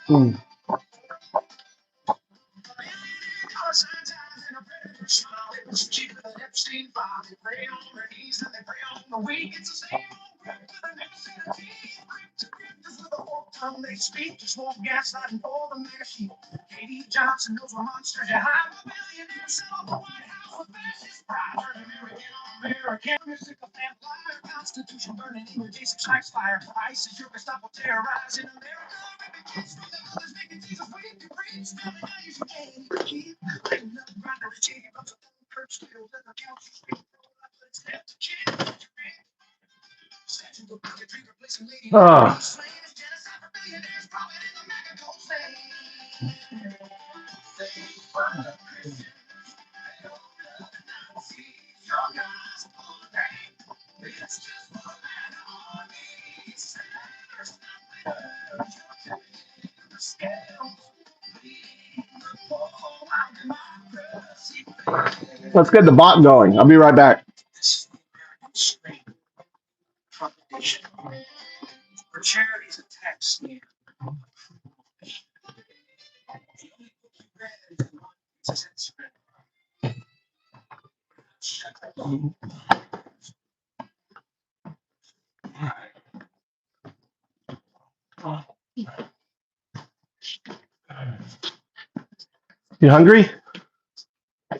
Mm. Ah. Let's get the bot going. I'll be right back. You hungry?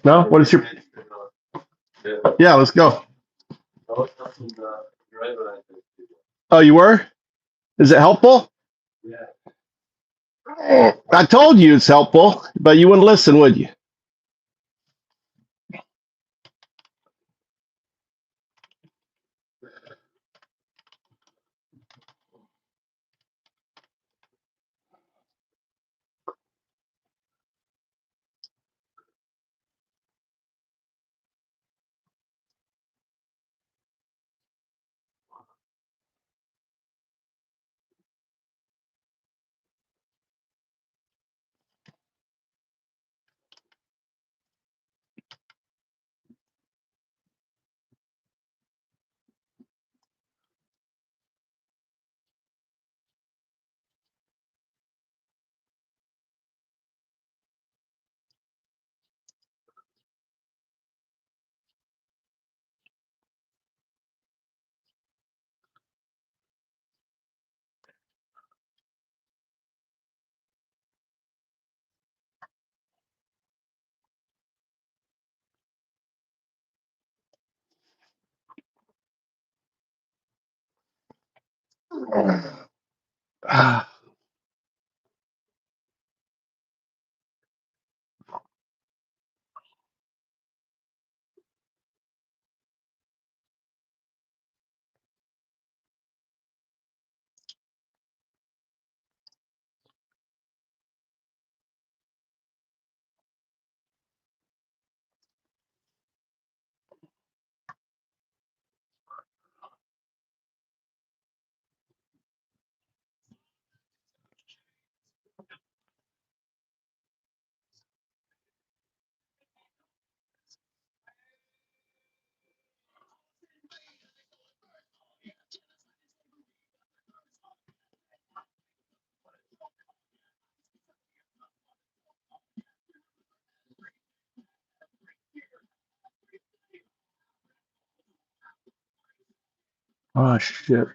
No? What is your... Yeah, let's go. Oh, you were? Is it helpful? I told you it's helpful, but you wouldn't listen, would you? Oh, shit.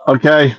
Okay.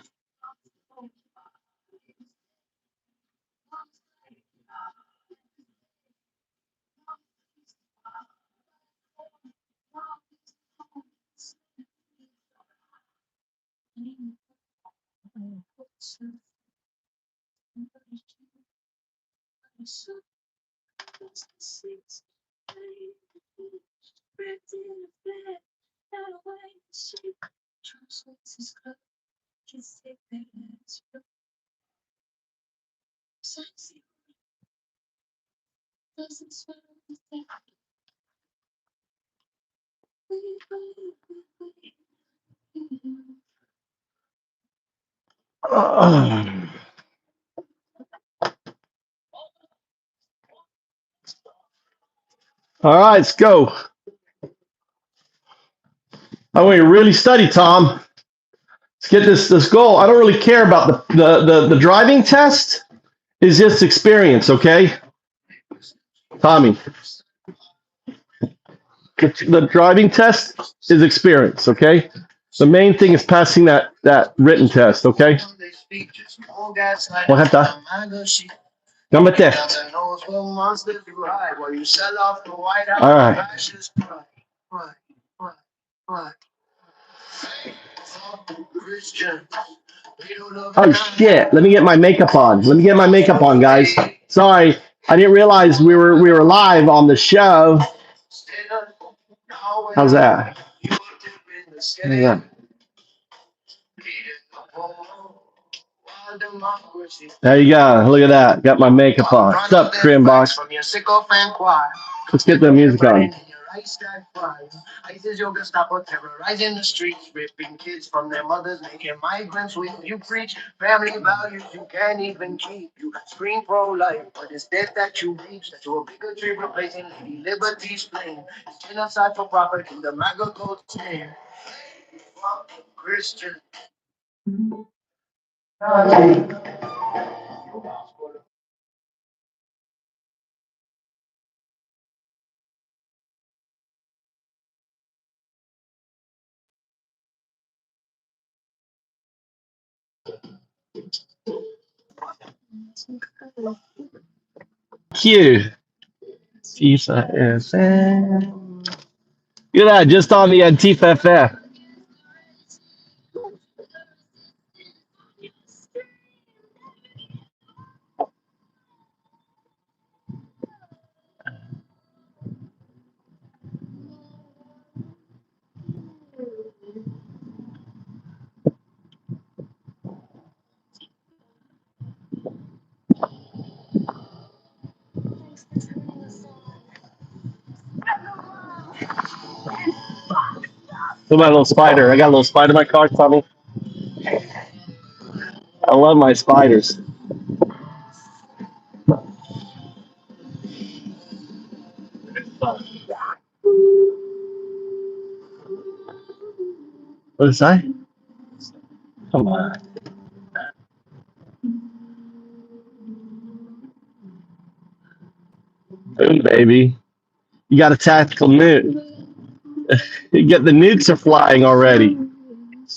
All right, let's go. I want you to really study, Tom. Let's get this goal. I don't really care about the driving test. Is just experience, okay? Tommy, the driving test is experience, okay? The main thing is passing that written test, okay? What happened? Cámate. All right. Oh shit! Let me get my makeup on. Guys. Sorry, I didn't realize we were live on the show. How's that? Yeah. There you go. Look at that. Got my makeup on. What's up, Korean box? Let's get the music on. ISIS yoga stopper terrorizing the streets, ripping kids from their mothers, making migrants when you preach family values you can't even keep. You scream pro-life, but it's death that you reach. That you're a bigotry replacing Lady Liberty's flame. It's genocide for profit in the MAGA code name. Christian. Q. Antifa FM. Look at that, just on the Antifa FM. Look at my little spider. I got a little spider in my car, Tommy. I love my spiders. What did I say? Come on. Boom, baby. You got a tactical nuke. You get the nukes are flying already.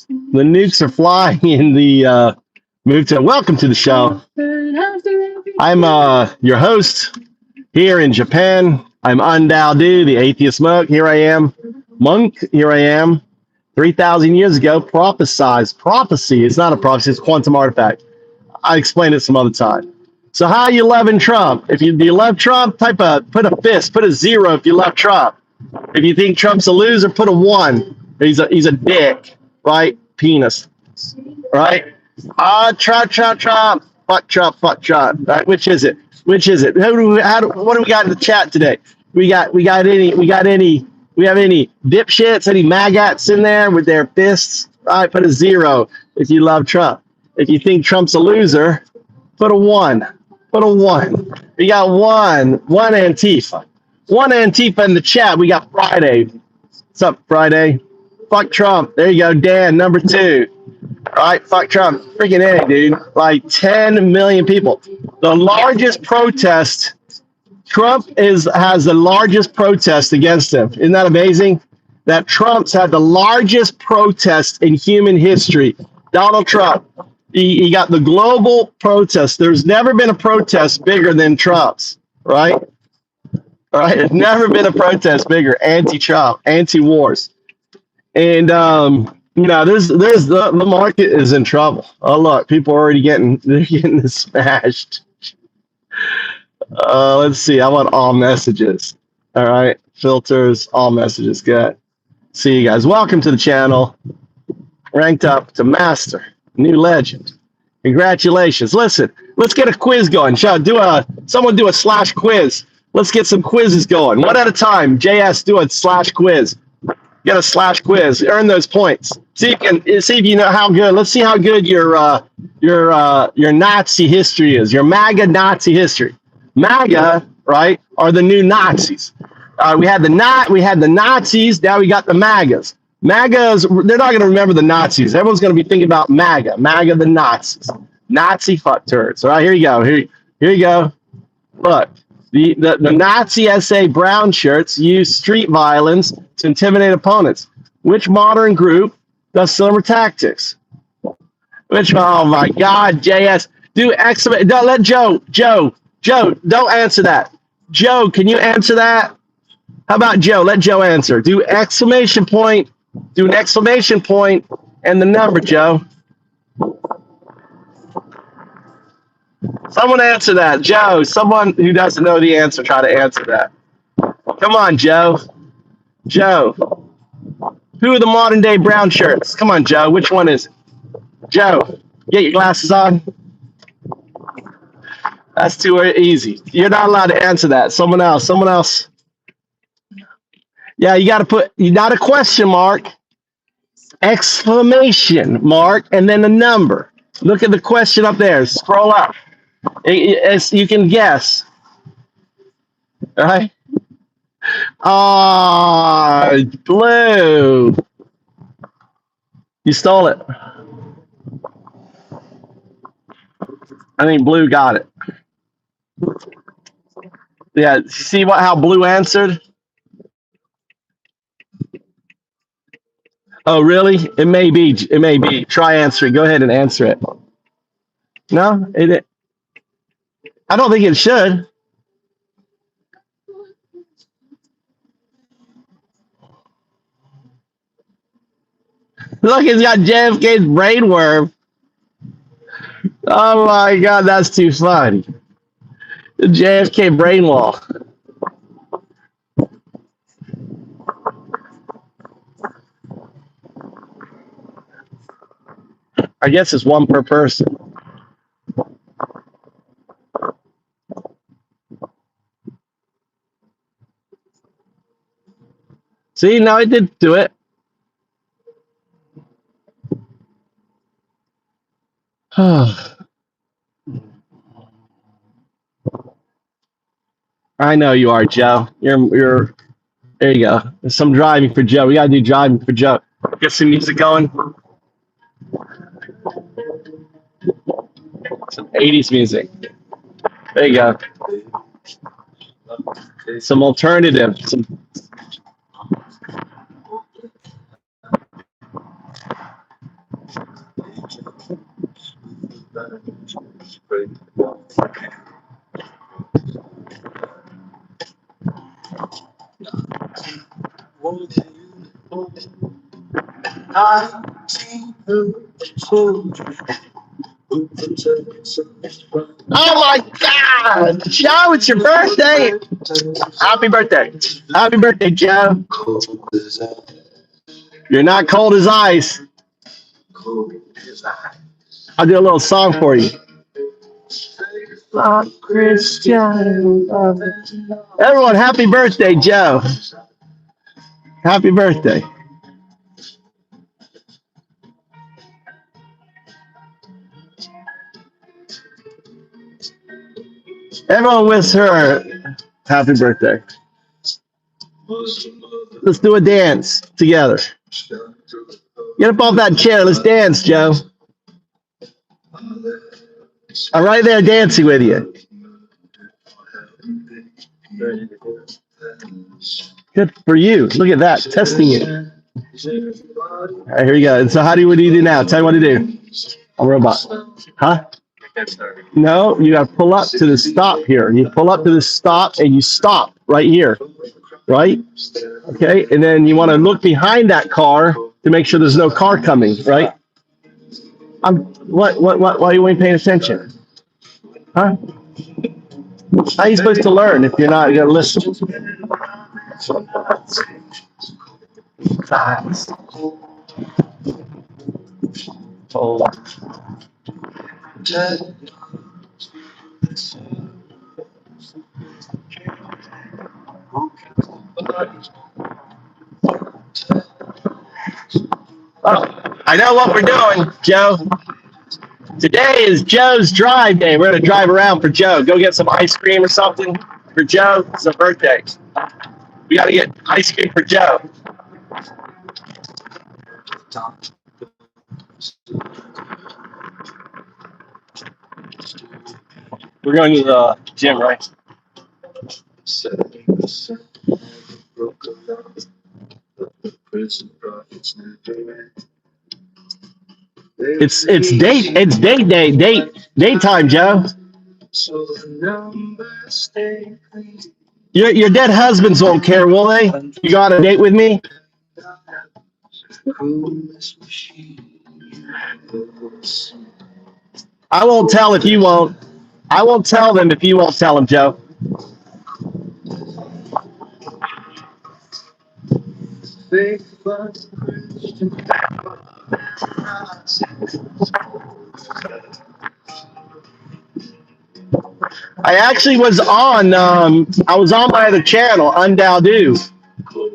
The nukes are flying in the move to. Welcome to the show. I'm your host here in Japan. I'm Undao, the atheist monk. Here I am. Monk, here I am. 3,000 years ago, prophesized. Prophecy. It's not a prophecy, it's a quantum artifact. I explain it some other time. So how you loving Trump? If you do you love Trump, put a fist, put a 0 if you love Trump. If you think Trump's a loser, put a 1. He's a dick, right? Penis, right? Trump. Fuck Trump. Fuck Trump. Right? Which is it? Which is it? What do we got in the chat today? We have any dipshits, any maggots in there with their fists? All right, put a 0 if you love Trump. If you think Trump's a loser, put a 1. Put a 1. We got one Antifa. One Antifa in the chat. We got Friday. What's up, Friday? Fuck Trump. There you go, Dan, number 2. All right, fuck Trump. Freaking A, dude. Like 10 million people. The largest protest. Trump has the largest protest against him. Isn't that amazing? That Trump's had the largest protest in human history. Donald Trump. He got the global protest. There's never been a protest bigger than Trump's, right? All right, there's never been a protest bigger. Anti-Trump, anti-wars. And there's the market is in trouble. Oh look, people are already getting smashed. Let's see. I want all messages. All right, filters, all messages. Good. See you guys. Welcome to the channel. Ranked up to master, new legend. Congratulations. Listen, let's get a quiz going. Someone do a slash quiz. Let's get some quizzes going. One at a time. JS, do a slash quiz. Get a slash quiz. Earn those points. See if you know how good. Let's see how good your Nazi history is. Your MAGA Nazi history. MAGA, right, are the new Nazis. We had the Nazis. Now we got the MAGAs. MAGAs. They're not going to remember the Nazis. Everyone's going to be thinking about MAGA. MAGA the Nazis. Nazi fuck turds. All right, here you go. Here you go. Look. The Nazi SA brown shirts use street violence to intimidate opponents. Which modern group does similar tactics? Oh my God, JS. Don't let Joe, don't answer that. Joe, can you answer that? How about Joe? Let Joe answer. Do an exclamation point and the number, Joe. Someone answer that. Joe, someone who doesn't know the answer, try to answer that. Come on, Joe. Joe. Who are the modern day brown shirts? Come on, Joe. Which one is it? Joe, get your glasses on. That's too easy. You're not allowed to answer that. Someone else. Yeah, you got to put, not a question mark, exclamation mark, and then a number. Look at the question up there. Scroll up. You can guess. All right. Blue. You stole it. I think blue got it. Yeah. See how blue answered? Oh, really? It may be. Try answering. Go ahead and answer it. No, I don't think it should. Look, it's got JFK's brainworm. Oh my God, that's too funny. The JFK brain wall. I guess it's one per person. See, now I did do it. I know you are, Joe. You're there you go. There's some driving for Joe. We gotta do driving for Joe. Get some music going. Some 80s music. There you go. Some alternative. Oh my God, Joe, it's your birthday. Happy birthday. Happy birthday, Joe. You're not cold as ice. I'll do a little song for you. Christian. Everyone, happy birthday, Joe. Happy birthday. Everyone wish her happy birthday. Let's do a dance together. Get up off that chair. Let's dance, Joe. I'm right there dancing with you. Good for you. Look at that. Testing it. All right, here we go. And so what do you do now? Tell me what to do. I'm a robot. Huh? No, you got to pull up to the stop here. You pull up to the stop and you stop right here. Right? Okay. And then you want to look behind that car to make sure there's no car coming. Right? Why are you ain't paying attention? Huh? How are you supposed to learn if you're not going to listen? I know what we're doing, Joe. Today is Joe's drive day. We're going to drive around for Joe. Go get some ice cream or something for Joe. It's a birthday. We got to get ice cream for Joe. We're going to the gym, right? It's daytime, Joe. Your dead husbands won't care, will they? You got a date with me? I won't tell if you won't. I won't tell them if you won't tell them, Joe. I actually was on. I was on my other channel, Undowdo,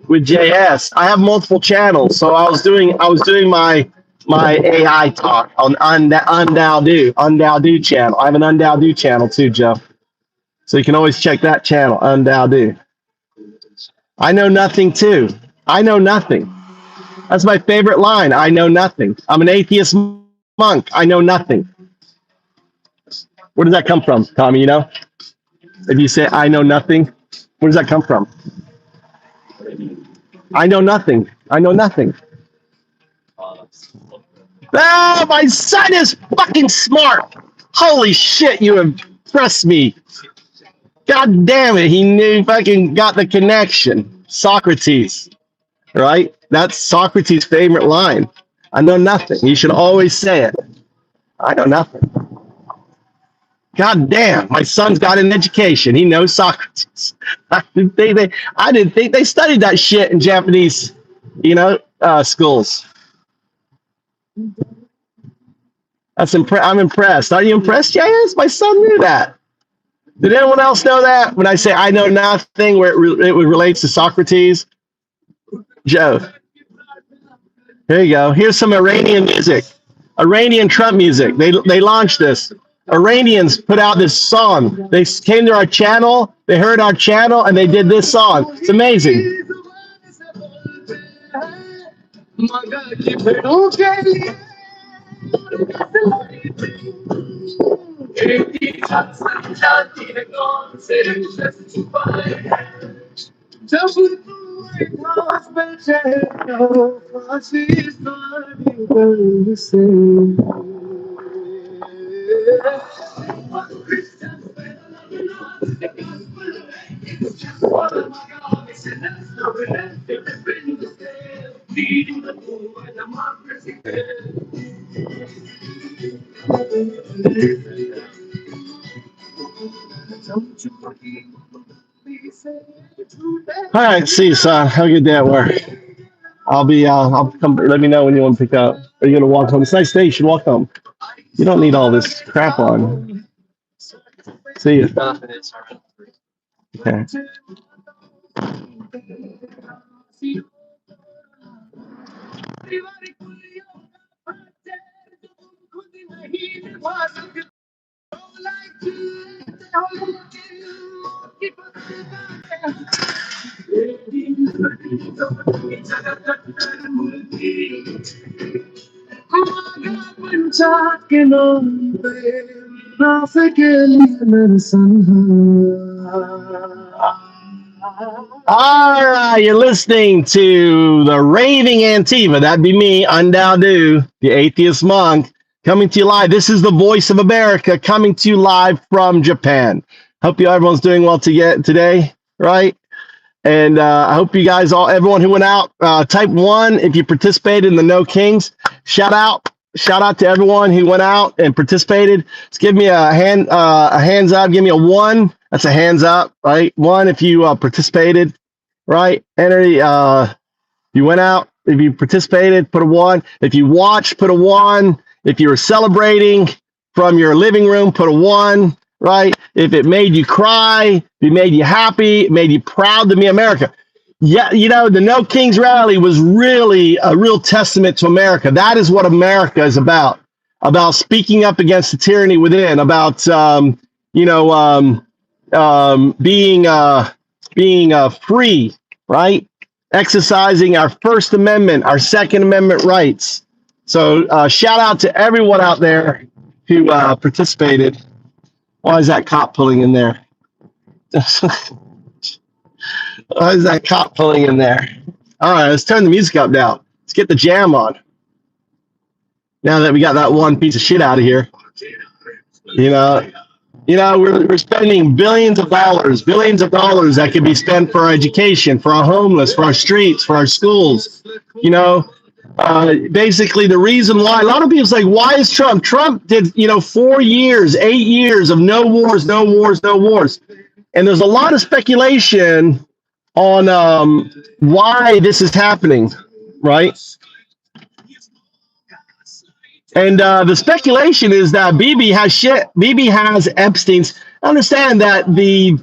with JS. I have multiple channels, so I was doing my AI talk on Undowdo channel. I have an Undowdo channel too, Joe. So you can always check that channel, Undowdo. I know nothing too. I know nothing. That's my favorite line. I know nothing. I'm an atheist monk. I know nothing. Where does that come from, Tommy? You know? If you say I know nothing, where does that come from? I know nothing. I know nothing. Ah, my son is fucking smart. Holy shit, you impressed me. God damn it, he knew fucking got the connection. Socrates, right? That's Socrates' favorite line. I know nothing. You should always say it. I know nothing. God damn, my son's got an education. He knows Socrates. I didn't think they studied that shit in Japanese, schools. I'm impressed. Are you impressed, JS? My son knew that. Did anyone else know that? When I say I know nothing, where it relates to Socrates? Joe. Here you go. Here's some Iranian music. Iranian Trump music. They launched this. Iranians put out this song. They came to our channel, they heard our channel, and they did this song. It's amazing. All right, see you, son. Have a good day at work. I'll come. Let me know when you want to pick up. Are you gonna walk home? It's a nice day. You should walk home. You don't need all this crap on. See you. Okay. All right, you're listening to the Raving Antifa. That'd be me, Undaudu, the atheist monk, coming to you live. This is the voice of America coming to you live from Japan. Hope everyone's doing well today, right? And I hope you guys everyone who went out, type 1 if you participated in the No Kings. Shout out to everyone who went out and participated. Just give me a hands up. Give me a 1. That's a hands up, right? 1 if you participated, right? You went out. If you participated, put a 1. If you watched, put a 1. If you were celebrating from your living room, put a 1. Right? If it made you cry, it made you happy, it made you proud to be America. Yeah, the No Kings rally was really a real testament to America. That is what America is about speaking up against the tyranny within, about being free, right? Exercising our First Amendment, our Second Amendment rights. So shout out to everyone out there who participated. Why is that cop pulling in there? Why is that cop pulling in there? All right, let's turn the music up now. Let's get the jam on. Now that we got that one piece of shit out of here, we're spending billions of dollars that could be spent for our education, for our homeless, for our streets, for our schools. Basically the reason why a lot of people say, why is Trump did 8 years of no wars, and there's a lot of speculation on why this is happening, right? And the speculation is that Bibi has Epstein's. Understand that the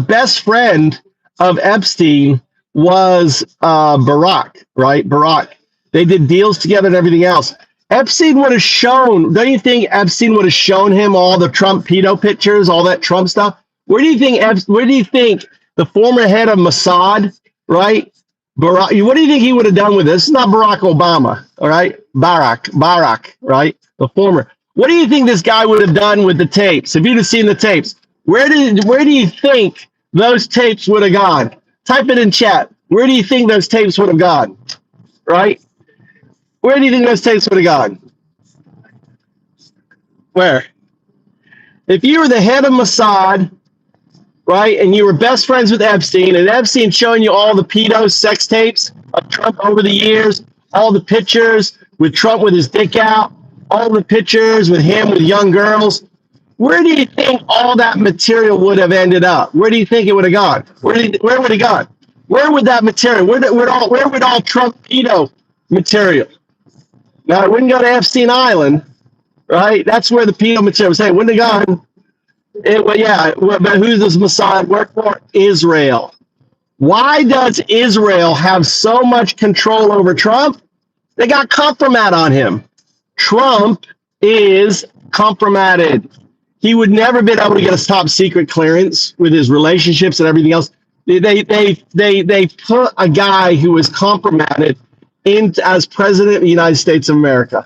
best friend of Epstein was Barack, right? Barack. They did deals together and everything else. Epstein would have shown, don't you think Epstein would have shown him all the Trump pedo pictures, all that Trump stuff? Where do you think the former head of Mossad, right? Barack, what do you think he would have done with this? This is not Barack Obama, all right? Barack, right? The former. What do you think this guy would have done with the tapes? If you'd have seen the tapes, where do you think those tapes would have gone? Type it in chat. Where do you think those tapes would have gone? Right? Where do you think those tapes would have gone? Where? If you were the head of Mossad, right, and you were best friends with Epstein, and Epstein showing you all the pedo sex tapes of Trump over the years, all the pictures with Trump with his dick out, all the pictures with him with young girls, where do you think all that material would have ended up? Where do you think it would have gone? Where would it gone? Where would that material? Where would all Trump pedo material? Now it wouldn't go to Epstein Island, right? That's where the pedo material was. Hey, wouldn't have gone. But who does Mossad work for? Israel. Why does Israel have so much control over Trump? They got compromat on him. Trump is compromated. He would never been able to get a top secret clearance with his relationships and everything else. They put a guy who was compromated in as president of the United States of America.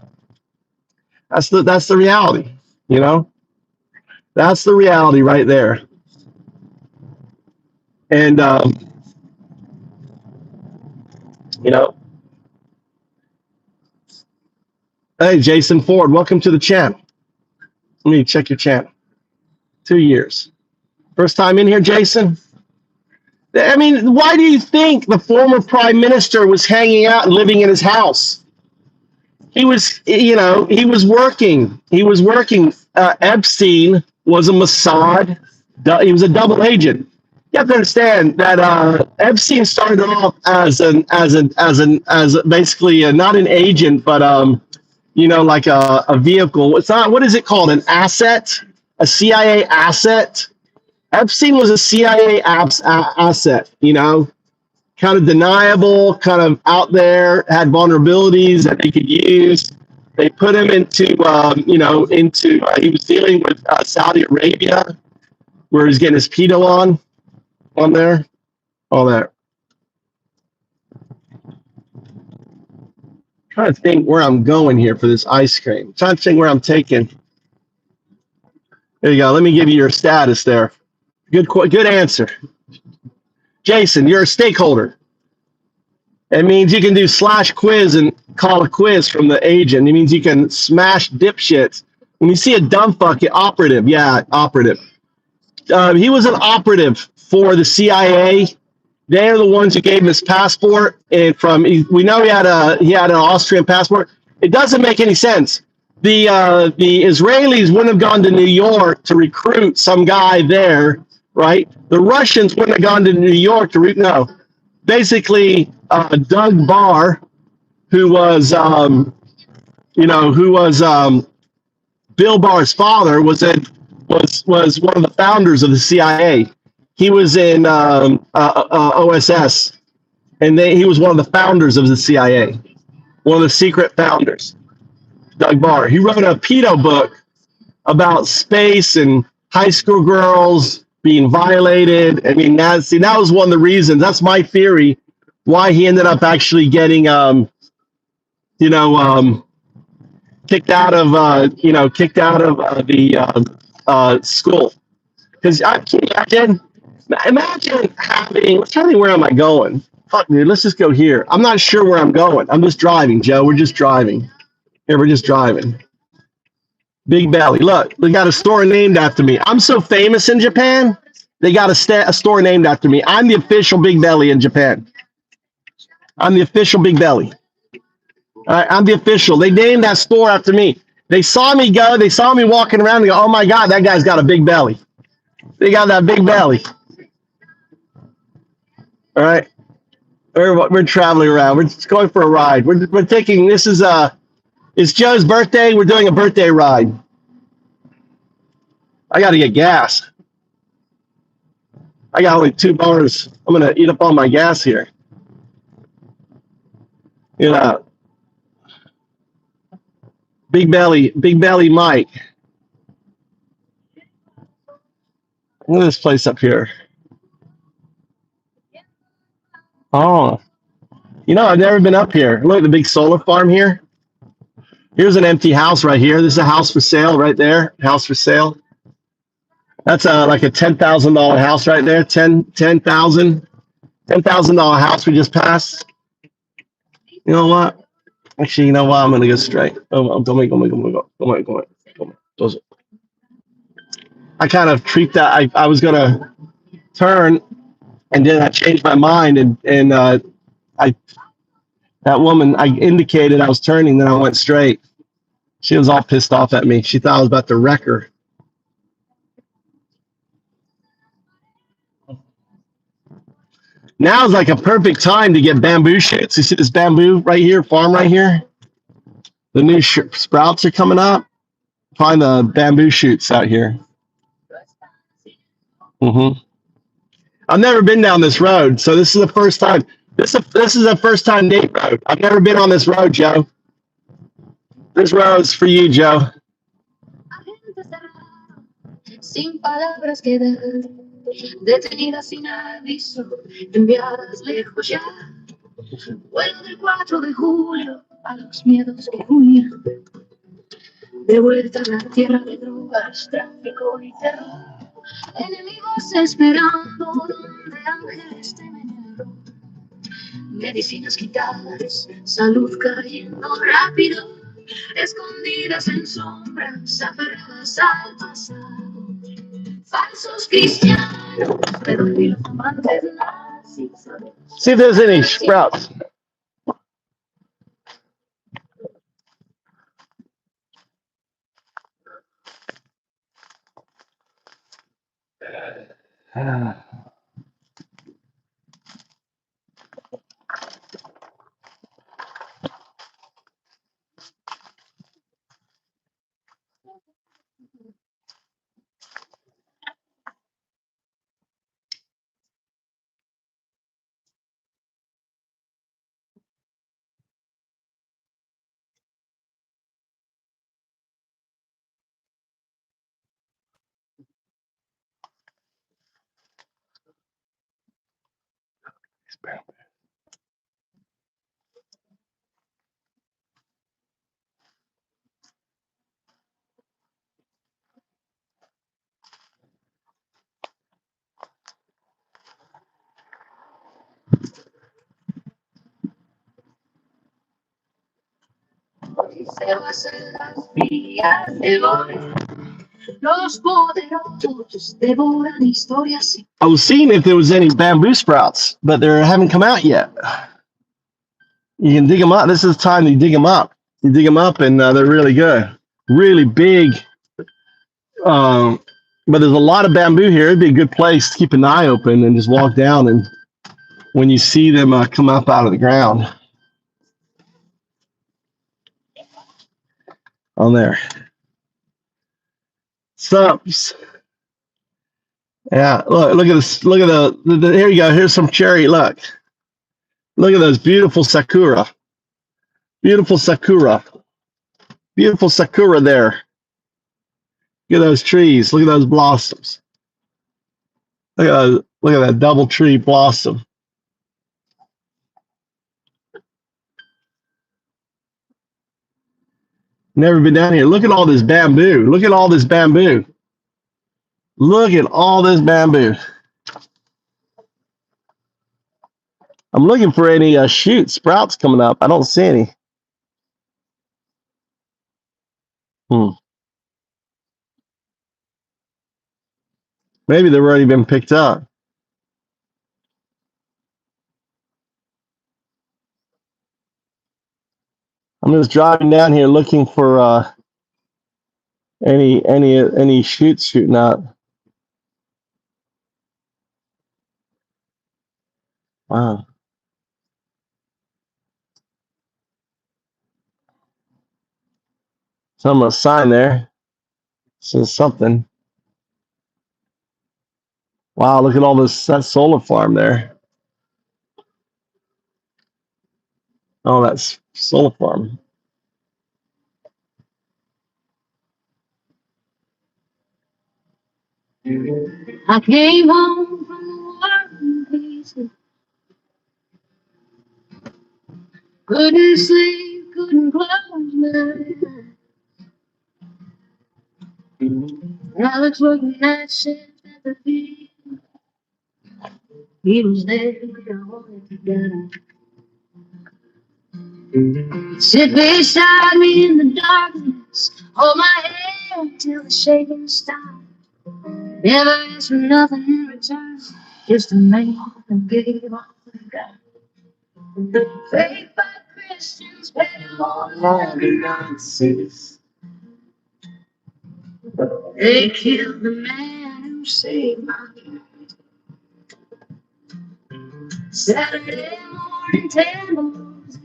That's the reality, That's the reality right there. And hey, Jason Ford, welcome to the channel. Let me check your channel. 2 years. First time in here, Jason? I mean, why do you think the former prime minister was hanging out and living in his house? He was working. Epstein was a Mossad. He was a double agent. You have to understand that Epstein started off as basically not an agent, but like a vehicle. It's not, what is it called? An asset, a CIA asset. Epstein was a CIA asset, you know, kind of deniable, kind of out there, had vulnerabilities that they could use. They put him into, he was dealing with Saudi Arabia, where he's getting his pedo on there, all that. Trying to think where I'm going here for this ice cream. Trying to think where I'm taking. There you go. Let me give you your status there. Good answer. Jason, you're a stakeholder. It means you can do /quiz and call a quiz from the agent. It means you can smash dipshits. When you see a dumb fuck, operative. Yeah, operative. He was an operative for the CIA. They're the ones who gave him his passport, and we know he had an Austrian passport. It doesn't make any sense. The Israelis wouldn't have gone to New York to recruit some guy there, right? The Russians wouldn't have gone to New York to no. Basically, Doug Barr, who was Bill Barr's father, was one of the founders of the CIA. He was in OSS, and he was one of the founders of the CIA, one of the secret founders. Doug Barr. He wrote a pedo book about space and high school girls being violated. I mean, that was one of the reasons. That's my theory why he ended up actually getting, kicked out of the school. Because I can't imagine having. Let's try to think, where am I going? Fuck, dude. Let's just go here. I'm not sure where I'm going. I'm just driving, Joe. We're just driving. Here, we're just driving. Big Belly. Look, they got a store named after me. I'm so famous in Japan. They got a store named after me. I'm the official Big Belly in Japan. I'm the official Big Belly. I'm the official. They named that store after me. They saw me go. They saw me walking around. They go, "Oh my God, that guy's got a big belly." They got that big belly. All right. We're traveling around. We're just going for a ride. We're taking. It's Joe's birthday. We're doing a birthday ride. I got to get gas. I got only 2 bars. I'm gonna eat up all my gas here. You know, Big Belly Mike. Look at this place up here. Oh, I've never been up here. Look at the big solar farm here. Here's an empty house right here. This is a house for sale right there. House for sale. That's like a $10,000 house right there. $10,000 house we just passed. You know what? Actually, you know what? I'm gonna go straight. Oh, go. I kind of treat that. I was gonna turn, and then I changed my mind, and that woman, I indicated I was turning, then I went straight. She was all pissed off at me. She thought I was about to wreck her. Now is like a perfect time to get bamboo shoots. You see this bamboo right here, farm right here? The new sprouts are coming up. Find the bamboo shoots out here. I've never been down this road, so this is the first time. This is a first time date road. I've never been on this road, Joe. This road's for you, Joe. Sin palabras quedar, detenidas sin aviso, enviadas lejos ya. Vuelo del 4 de julio a los miedos que huían. De vuelta a la tierra de drogas, tráfico y terror. Enemigos esperando donde ángeles temen error. Medicinas quitadas, salud cayendo rápido. Escondidas en sombras, aferradas al pasado. Falsos cristianos, pero los amantes nazis. See if there's any sprouts. I was seeing if there was any bamboo sprouts, but they haven't come out yet. You can dig them up. This is the time you dig them up. You dig them up, and they're really good, really big. But there's a lot of bamboo here. It'd be a good place to keep an eye open and just walk down, and when you see them come up out of the ground, on there. Sups. Yeah, look at this. Look at the here you go. Here's some cherry. Look at those beautiful sakura. Beautiful sakura. Beautiful sakura there. Look at those trees. Look at those blossoms. Look at that double tree blossom. Never been down here. Look at all this bamboo. Look at all this bamboo. Look at all this bamboo. I'm looking for any sprouts coming up. I don't see any. Maybe they've already been picked up. I'm just driving down here looking for any shoots shooting out. Wow. Some sign there says something. Wow, look at all that solar farm there. Oh, that's solar farm. I came home from the war pieces. Couldn't sleep, couldn't close my eyes. Alex working night shift at the field. He was there, I wanted to get him. Sit beside me in the darkness, hold my hand till the shaking stopped. Never asked for nothing in return, just a man who gave all he got. Faith by Christians, better all the Nazis. They killed the man who saved my life. Saturday morning, tables.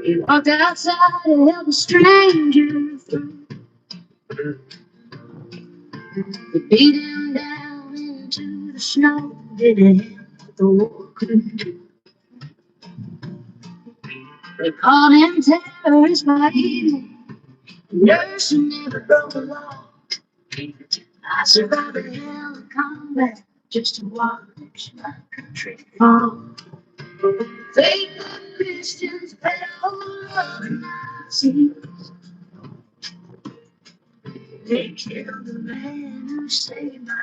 He walked outside and held a stranger through. They beat him down into the snow. Did it what the war couldn't do. They called him terrorist by evening. Nurse who never broke the law. I survived the hell of combat just to watch my country fall. Faith of Christians, better all the Nazis. They killed the man who saved my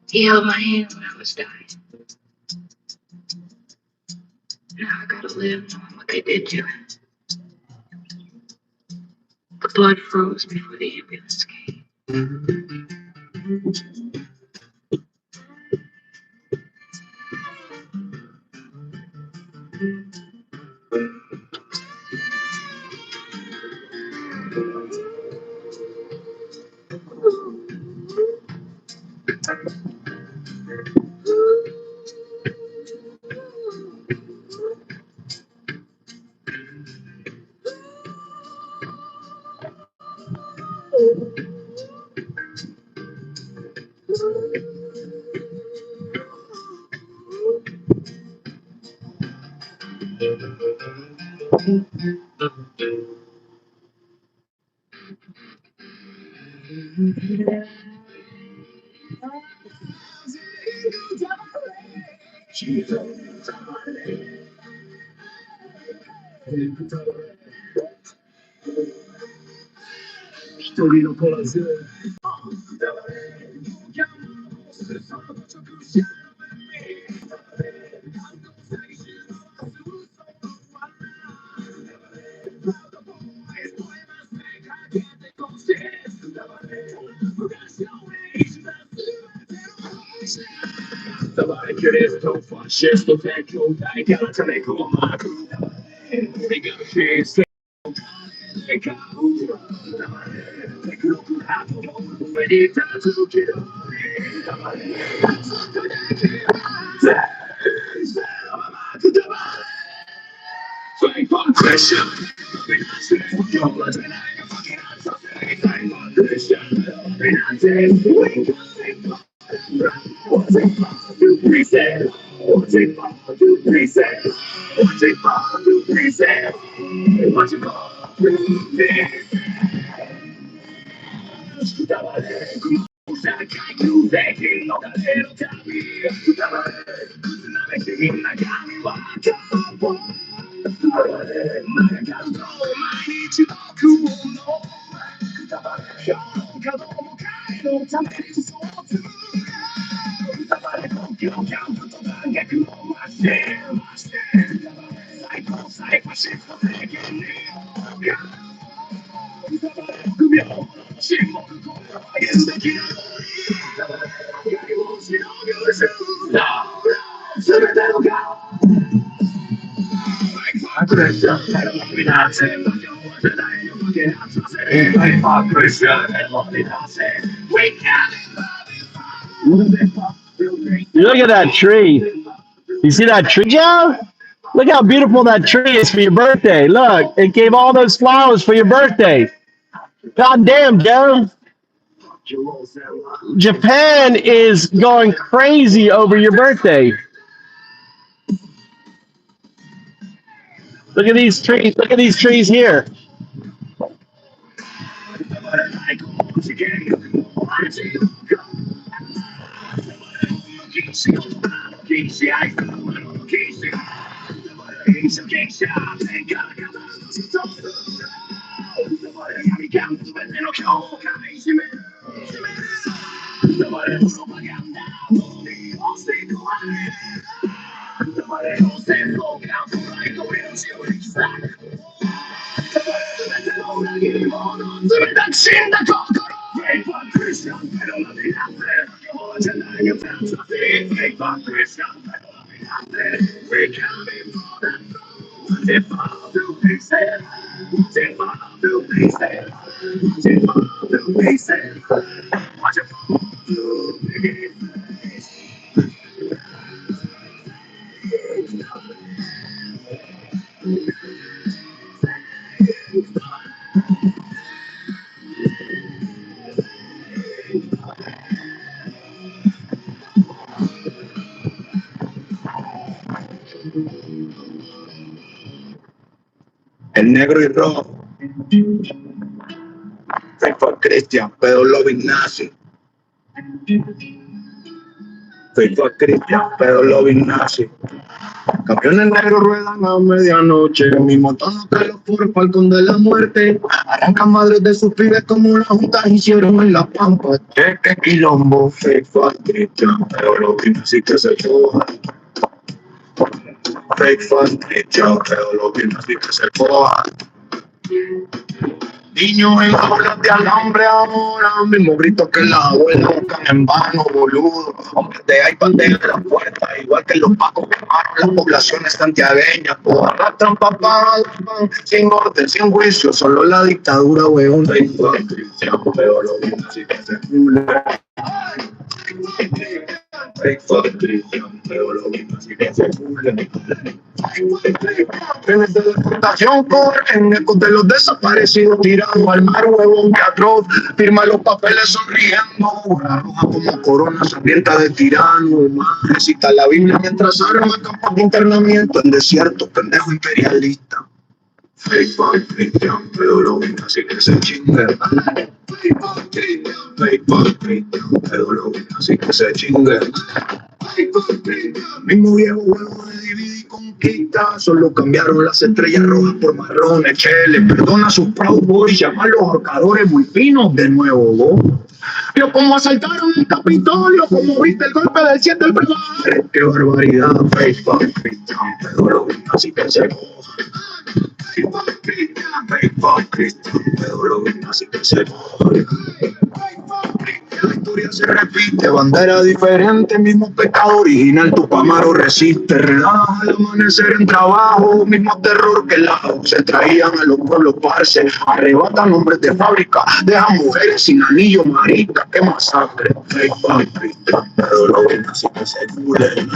He held my hand when I was dying. Now I gotta live knowing what they did to him. The blood froze before the ambulance came. Look at that tree. You see that tree, Joe? Look how beautiful that tree is for your birthday. Look, it gave all those flowers for your birthday. God damn, Joe. Japan is going crazy over your birthday. Look at these trees. Look at these trees here. El negro y rojo. Faith for Christian, pero loving nazi. Faith for Christian, pero loving nazi. Camiones negros ruedan a medianoche. Mi motor no cae los puros falcón de la muerte. Arrancan madres de sus pibes como las juntas hicieron en las pampas. Cheque quilombo. Faith for Christian, pero loving nazi que se coja. Faith for Christian, pero loving nazi que se coja. Niños en jaulas de alambre ahora, mismo grito que las abuelas buscan en vano, boludo. Hombres de iPad de la puerta, igual que los pacos quemaron las poblaciones santiagueñas. Pues arrastran papá, sin orden, sin juicio, solo la dictadura, weón. Fake fuck Cristian, pero lo mismo así que se culen. Trenes de deportación corren ecos de los desaparecidos tirados al mar, huevón que atroz. Firma los papeles sonriendo, una roja como corona sangrienta de tirano. Recita la Biblia mientras arma campos de internamiento en desierto, pendejo imperialista. Fake fuck Cristian, pero lo mismo así que se chingue. Fake fuck Cristian, pero lo mismo así que se chingue. Mismo viejo juego de divide y conquista, solo cambiaron las estrellas rojas por marrones. Che, le perdona a sus Proud Boys, llama a los ahorcadores muy finos de nuevo, ¿no? Vio cómo asaltaron el Capitolio, como viste el golpe del 7 del Vergara. Qué barbaridad, Facebook, Cristian, pero así que se coja. Facebook, Cristian, pero así que se coja. La historia se repite, bandera diferente, mismo pecado original, tu pamaro resiste, redadas al amanecer en trabajo, mismo terror que lado, se traían a los pueblos parce, arrebatan hombres de fábrica, dejan mujeres sin anillo, marica, qué masacre. Pero lo ven así que se culen.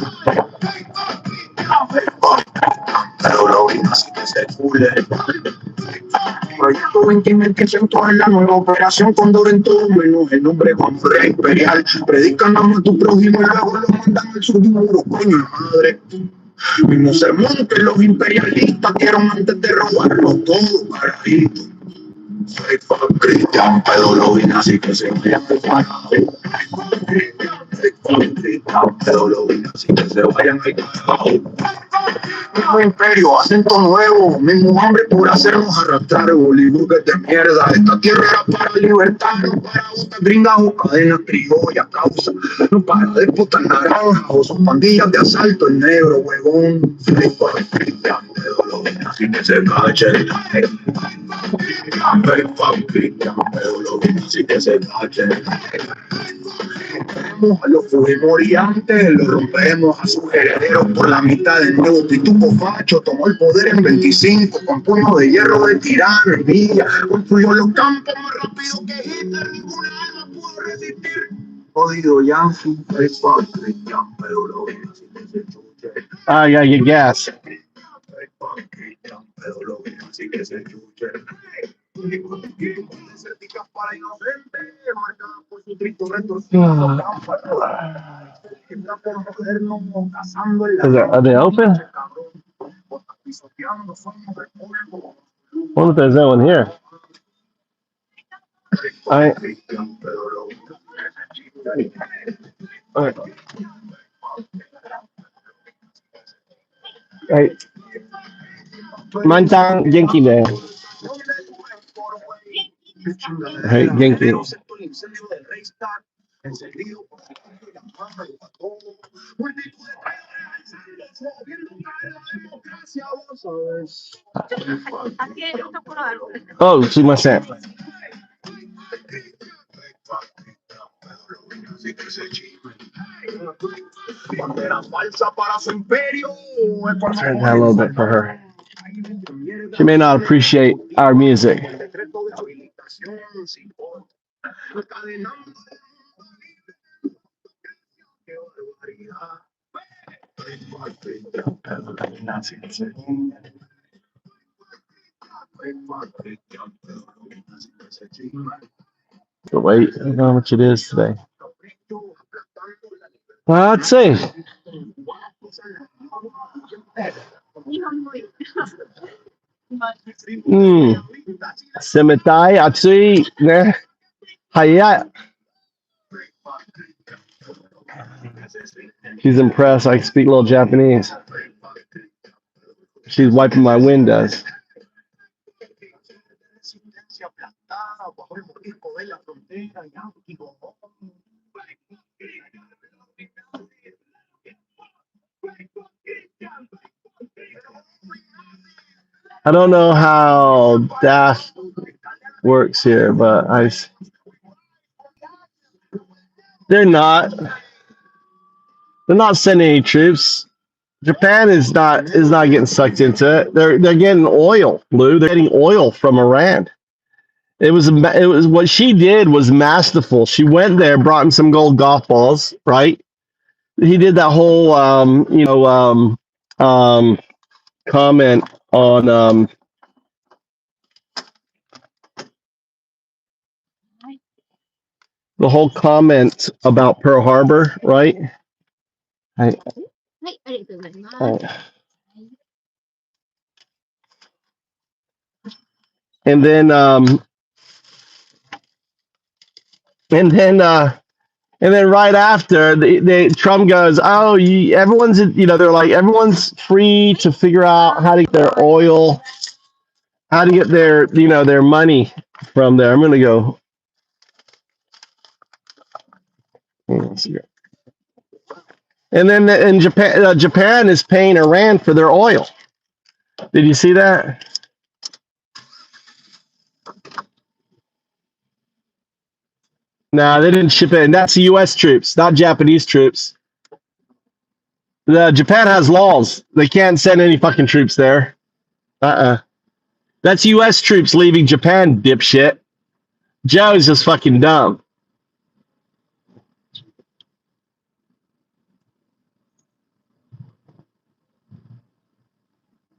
Pero lo ven así que se culen. Proyecto 20.000 que se en la nueva operación Condor en todo menos el nombre Juan Frey Imperial. Predican a tu prójimo y luego lo mandan al sur de un muro, coño madre. Mismo sermón que los imperialistas dieron antes de robarlo todo, carajito. Soy fuck Cristian, pero lo vine así que se vayan al carajo. Soy fuck Cristian, pero lo vine así que se vayan al carajo. Mismo imperio, acento nuevo, mismo hambre por hacernos arrastrar, bolívulas de mierda. Esta tierra era para libertad, no para botas gringas o cadenas criollas, causa. No para de putas naranjas o sus pandillas de asalto en negro, huevón. Soy fuck Cristian, pero lo vine así que se cachen. Pero lo vino así que se cachen. A los fujimoriantes, lo rompemos a sus herederos por la mitad del nuevo pituco facho. Tomó el poder en 25 con puño de hierro de tirano en villa. Construyó los campos más rápido que Hitler, ninguna alma pudo resistir. Jodido Yankee, pero lo vino así que se chuche. Ah, yeah, you gas. Pero lo vino así que se chuche. Para inocente, marcada por su trito retorcido. Are they open? What if there's no one here? Hey, Mantang Yankee Day. Hey, Yankee. Oh, sí, más sé. Turn down a little bit for her. She may not appreciate our music. But wait, I don't know how much it is today. Well, let's see. Semetai, Atsui, Hayat. She's impressed. I speak a little Japanese. She's wiping my windows. I don't know how that works here, but they're not sending any troops. Japan is not getting sucked into it. They're getting oil, Lou. They're getting oil from Iran. It was what she did was masterful. She went there, brought in some gold golf balls, right? he did that whole comment on the whole comment about Pearl Harbor, right? I, I, and then and then and then right after Trump goes, oh, everyone's they're like everyone's free to figure out how to get their oil, how to get their money from there. I'm gonna go. And then in Japan, Japan is paying Iran for their oil. Did you see that? No, they didn't ship it, and that's U.S. troops, not Japanese troops. Japan has laws; they can't send any fucking troops there. That's U.S. troops leaving Japan, dipshit. Joe's just fucking dumb.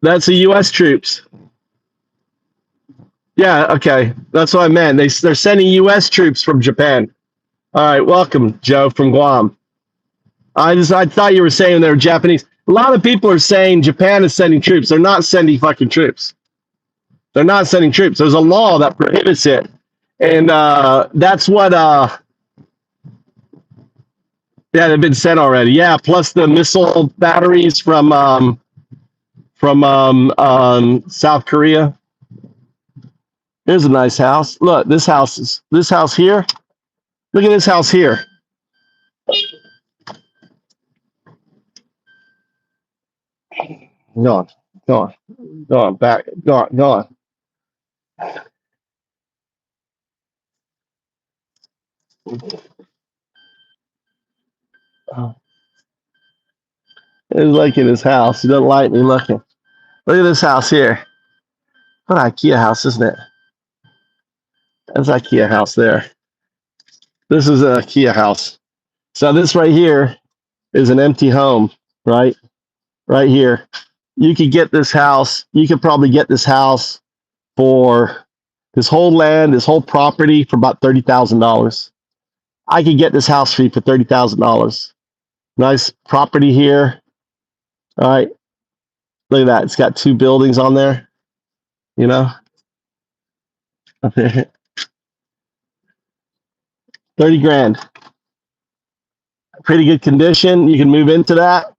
That's the U.S. troops. Yeah, okay, that's what I meant. They're sending U.S. troops from Japan. All right, welcome, Joe from Guam. I thought you were saying they were Japanese. A lot of people are saying Japan is sending troops. They're not sending fucking troops. They're not sending troops. There's a law that prohibits it, and that's what. Yeah, they've been sent already. Yeah, plus the missile batteries from South Korea. Here's a nice house. Look, this house here. Look at this house here. Go on, back, go on. He's liking his house. He doesn't like me looking. Look at this house here. What an IKEA house, isn't it? That's an IKEA house there. This is an IKEA house. So this right here is an empty home, right? Right here. You could get this house. You could probably get this house for this whole land, this whole property for about $30,000. I could get this house for you for $30,000. Nice property here. All right. Look at that. It's got 2 buildings on there. You know? 30 grand. Pretty good condition. You can move into that.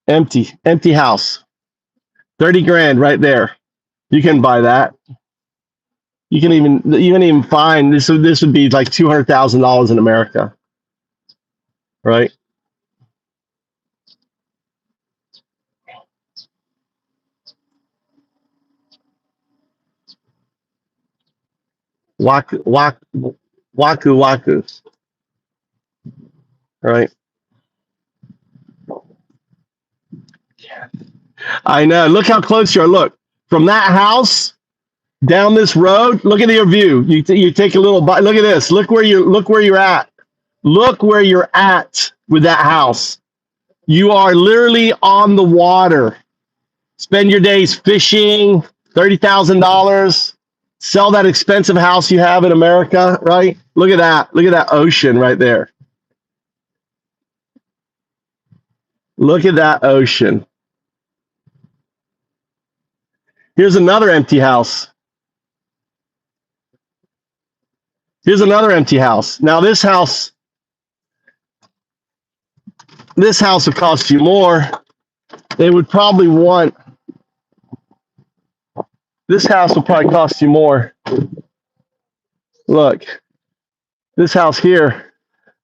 Empty house. 30 grand right there. You can buy that. You can even find this would be like $200,000 in America. Right? Waku. Right? I know. Look how close you are. Look. From that house down this road, look at your view. You take a little bite. Look at this. Look where you're at. Look where you're at with that house. You are literally on the water. Spend your days fishing, $30,000. Sell that expensive house you have in America, right? Look at that. Look at that ocean right there. Look at that ocean. Here's another empty house. Here's another empty house. Now this house would cost you more. They would probably want, this house will probably cost you more. Look, this house here,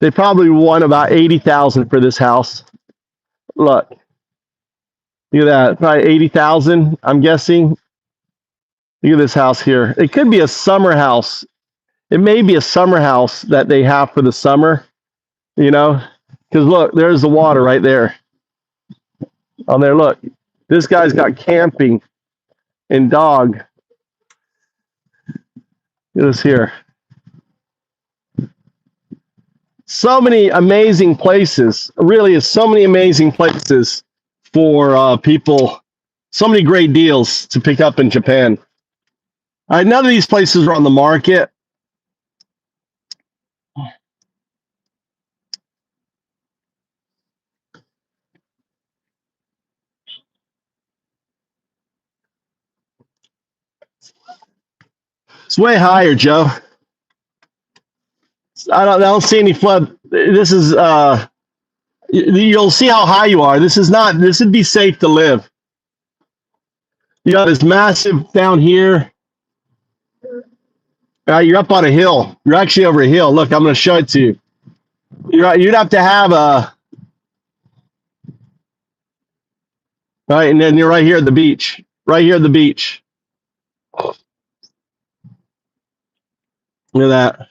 they probably want about $80,000 for this house. Look at that, probably $80,000, I'm guessing. Look at this house here. It could be a summer house. It may be a summer house that they have for the summer, because look, there's the water right there. On there, look, this guy's got camping and dog. Look at this here. So many amazing places. Really, is so many amazing places for people. So many great deals to pick up in Japan. None of these places are on the market. It's way higher, Joe. I don't see any flood. This is you'll see how high you are. This would be safe to live. You got this massive down here. You're up on a hill. You're actually over a hill. Look, I'm going to show it to you. You'd have to have a right, and then you're right here at the beach. Right here at the beach. Look at that.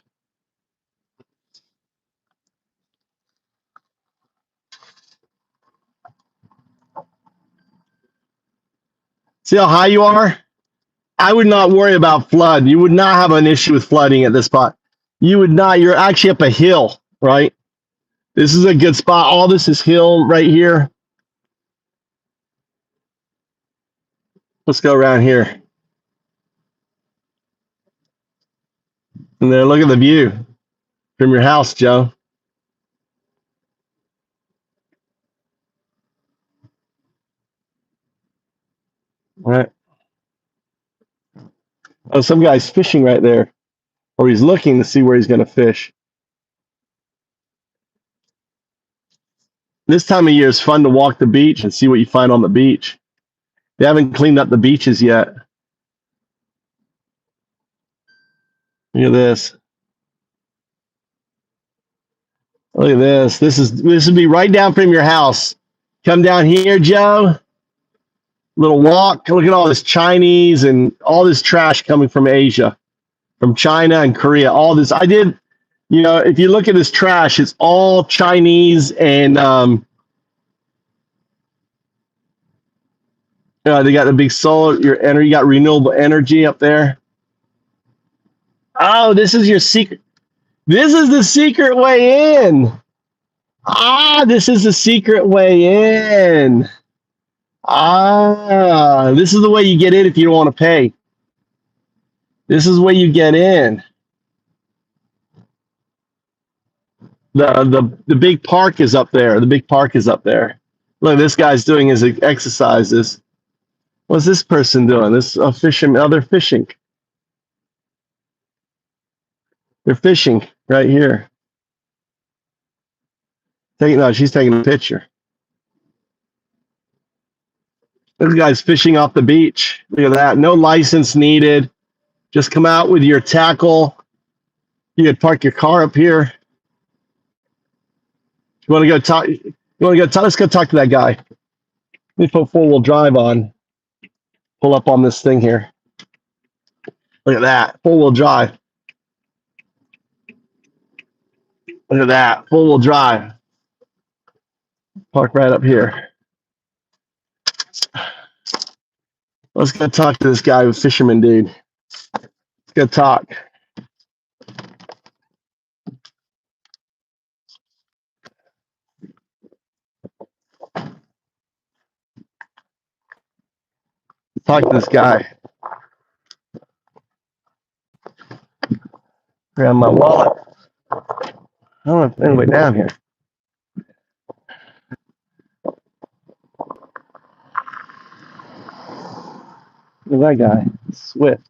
See how high you are? I would not worry about flood. You would not have an issue with flooding at this spot. You would not. You're actually up a hill, right? This is a good spot. All this is hill right here. Let's go around here. And then look at the view from your house, Joe. All right. Oh, some guy's fishing right there. Or he's looking to see where he's going to fish. This time of year is fun to walk the beach and see what you find on the beach. They haven't cleaned up the beaches yet. Look at this. Look at this. This would be right down from your house. Come down here, Joe. Little walk. Look at all this Chinese and all this trash coming from Asia, from China and Korea. All this. If you look at this trash, it's all Chinese and they got the big solar. You got renewable energy up there. Oh, this is your secret. This is the secret way in. This is the secret way in. This is the way you get in if you don't want to pay. This is where you get in. The big park is up there. The big park is up there. Look, this guy's doing his exercises. What's this person doing? This fishing. Oh, they're fishing. They're fishing right here. She's taking a picture. This guy's fishing off the beach. Look at that. No license needed. Just come out with your tackle. You could park your car up here. You want to go talk? Let's go talk to that guy. Let me put four-wheel drive on. Pull up on this thing here. Look at that. Four-wheel drive. Look at that. Four-wheel drive. Park right up here. Let's go talk to this guy, with fisherman dude. Let's go talk. Talk to this guy. Grab my wallet. I don't know if anybody down here. Look at that guy. Swift.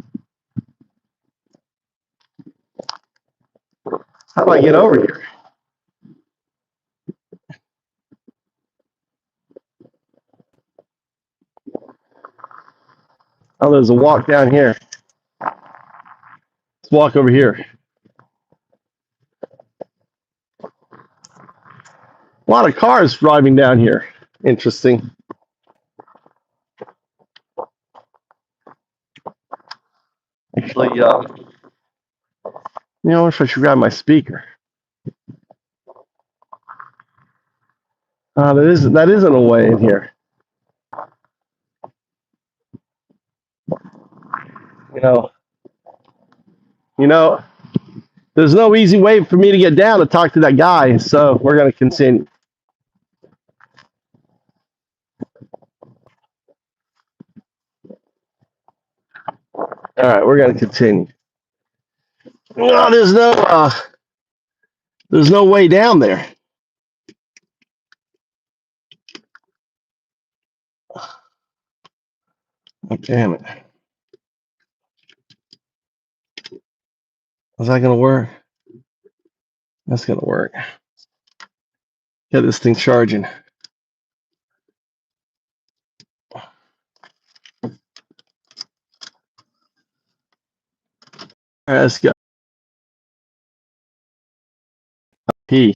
How do I get over here? Oh, there's a walk down here. Let's walk over here. A lot of cars driving down here. Interesting. Actually, I wonder if I should grab my speaker. That isn't a way in here. You know, There's no easy way for me to get down to talk to that guy, so we're going to continue. All right, we're going to continue. No, there's no way down there. Oh, damn it. Is that going to work? That's going to work. Get this thing charging. All right, let's go. P.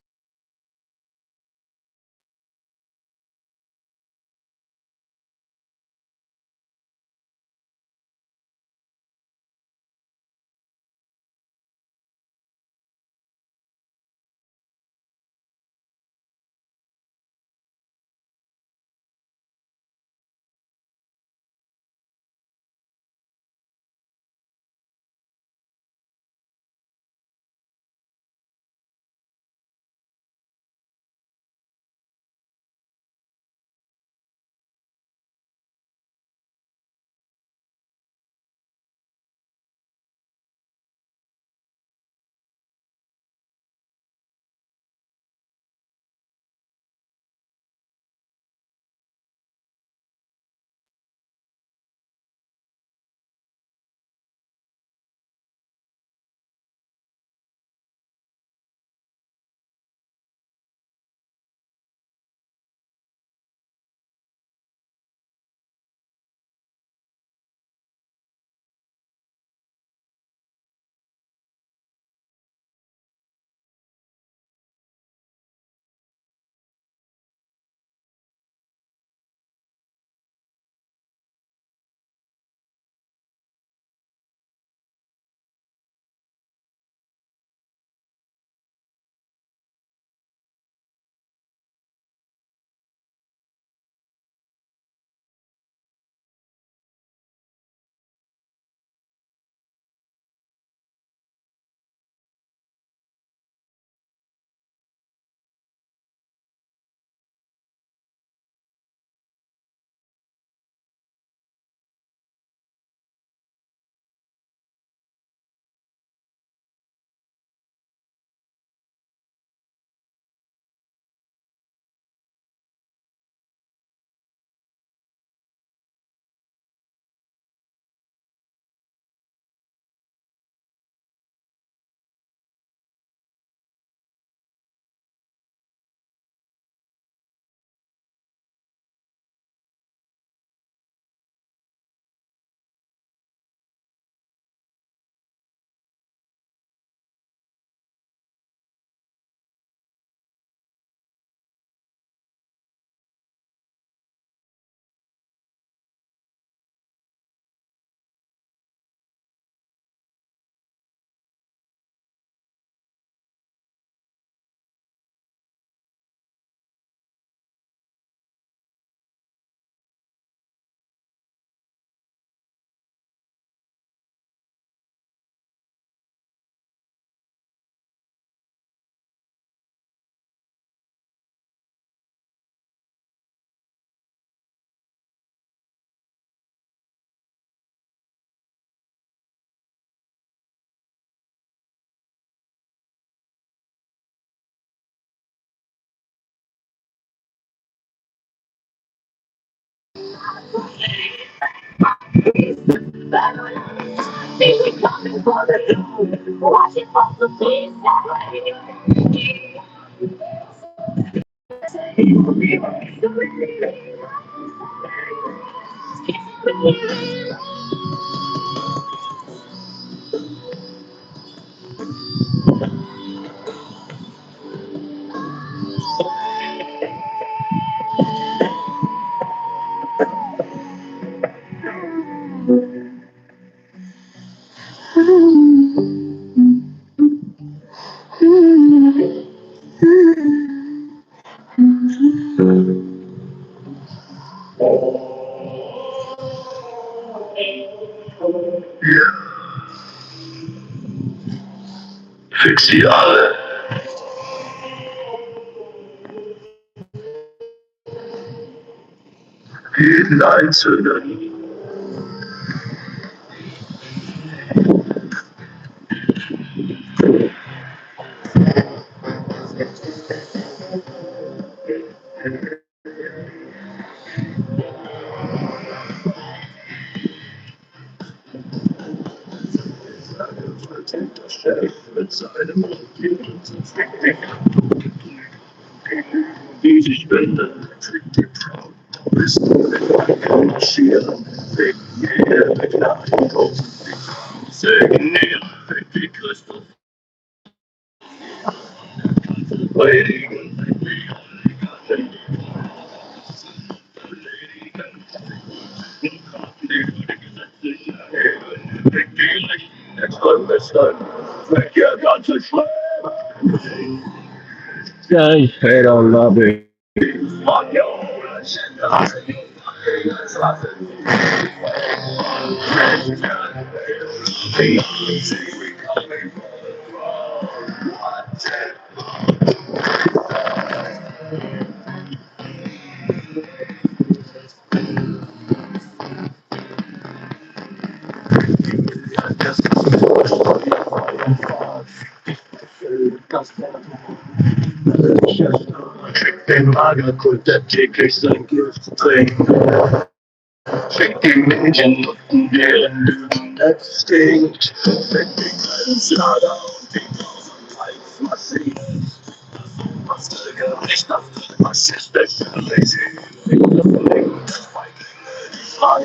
They don't love it.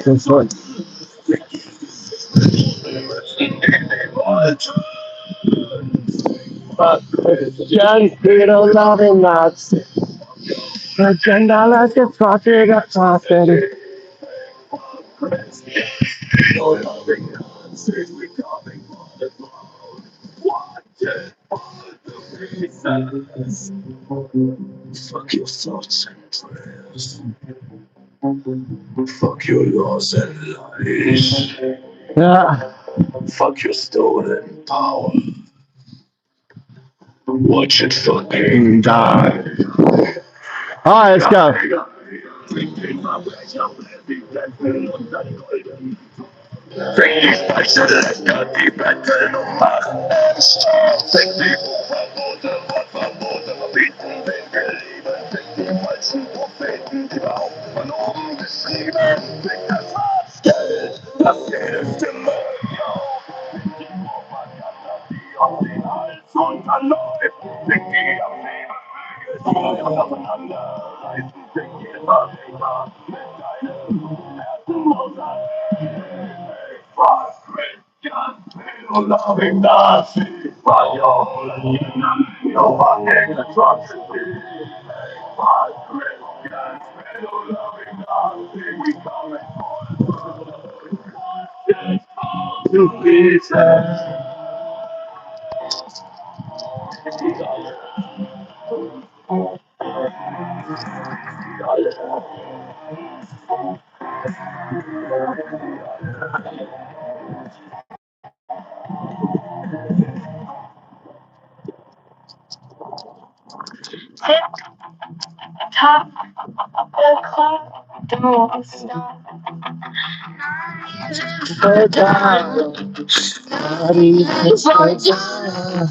That's right. Christian, Peter, loving Nazi. Agenda like a prophet, a prophet. Yeah. Die. All right, let's go. Top the clock, don't stop. Go down. Body, let's go down.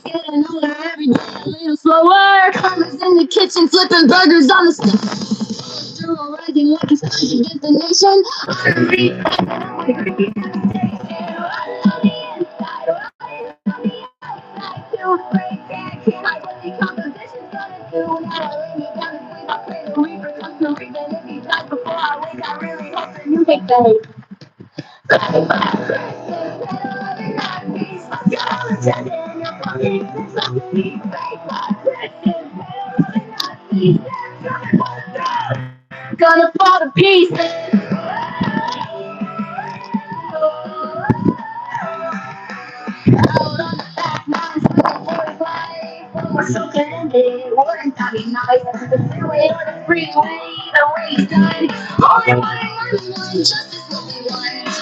Getting older every day, a little slower. Karma's in the kitchen, flipping burgers on the stove. Still rising like it's destination. You take that. Gonna fall to pieces. We're so candid, we're talking nice. The freeway or the freeway, the way done. Only one, justice will be won.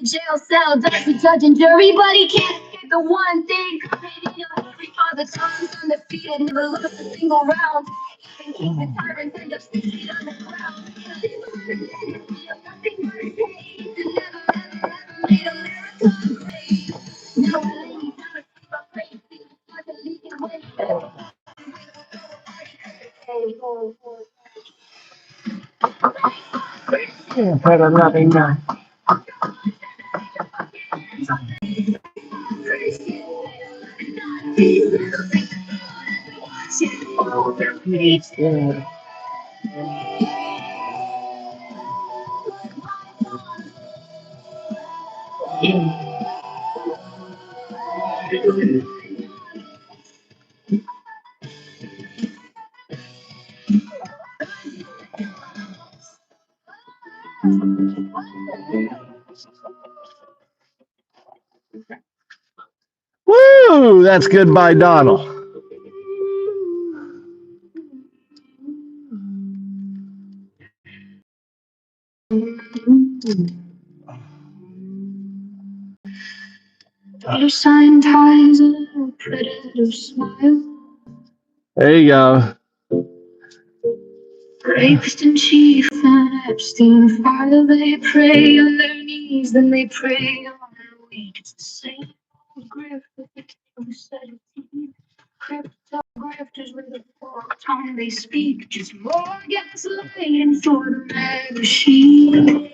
Jail cell, that's the judge and jury, but he can't escape the one thing. Every father tongues undefeated, never lost a single round. Even king the tyrants end up 6 feet underground. Nothing but hate, never ever made a lyrical grave. Now I lay me down to sleep, I pray to see the leaking wind. Had a loving night. Woo! That's Goodbye Donald. Dollar sign ties a predator smile. There you go. Rapist in chief and Epstein file. They pray on their knees, then they pray on their weak. It's the same old grift with the king who said it. Cryptographers with a forked tongue they speak. Just more gaslighting for the machine.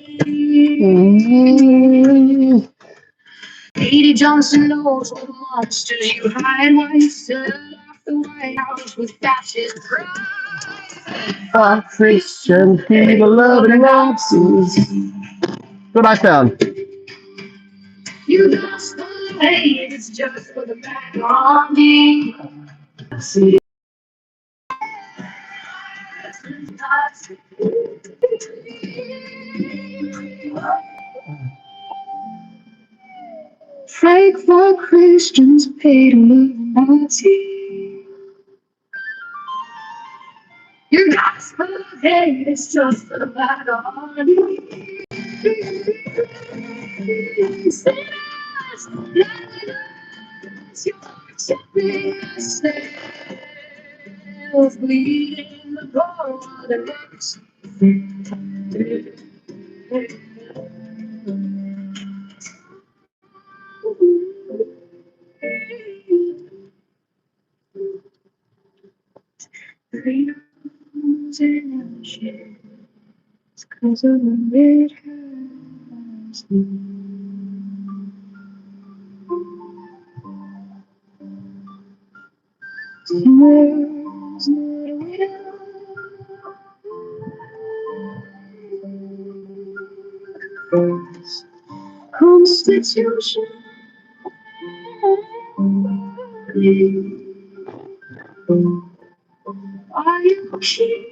80 Johnson knows what monsters you hide while you set off the White House with fascist pride. Fuck Christian people loving Nazis. What I found. You lost the hate, it's just for the bad army. See. Frank for Christians paid to live in Nazi. Your gospel of hate is just for the bad army. Sinners, let us, you're tipping yourself, bleeding the borders. Freedom's in ashes, 'cause of the red house. There's no widow. Constitution. Are you cheap?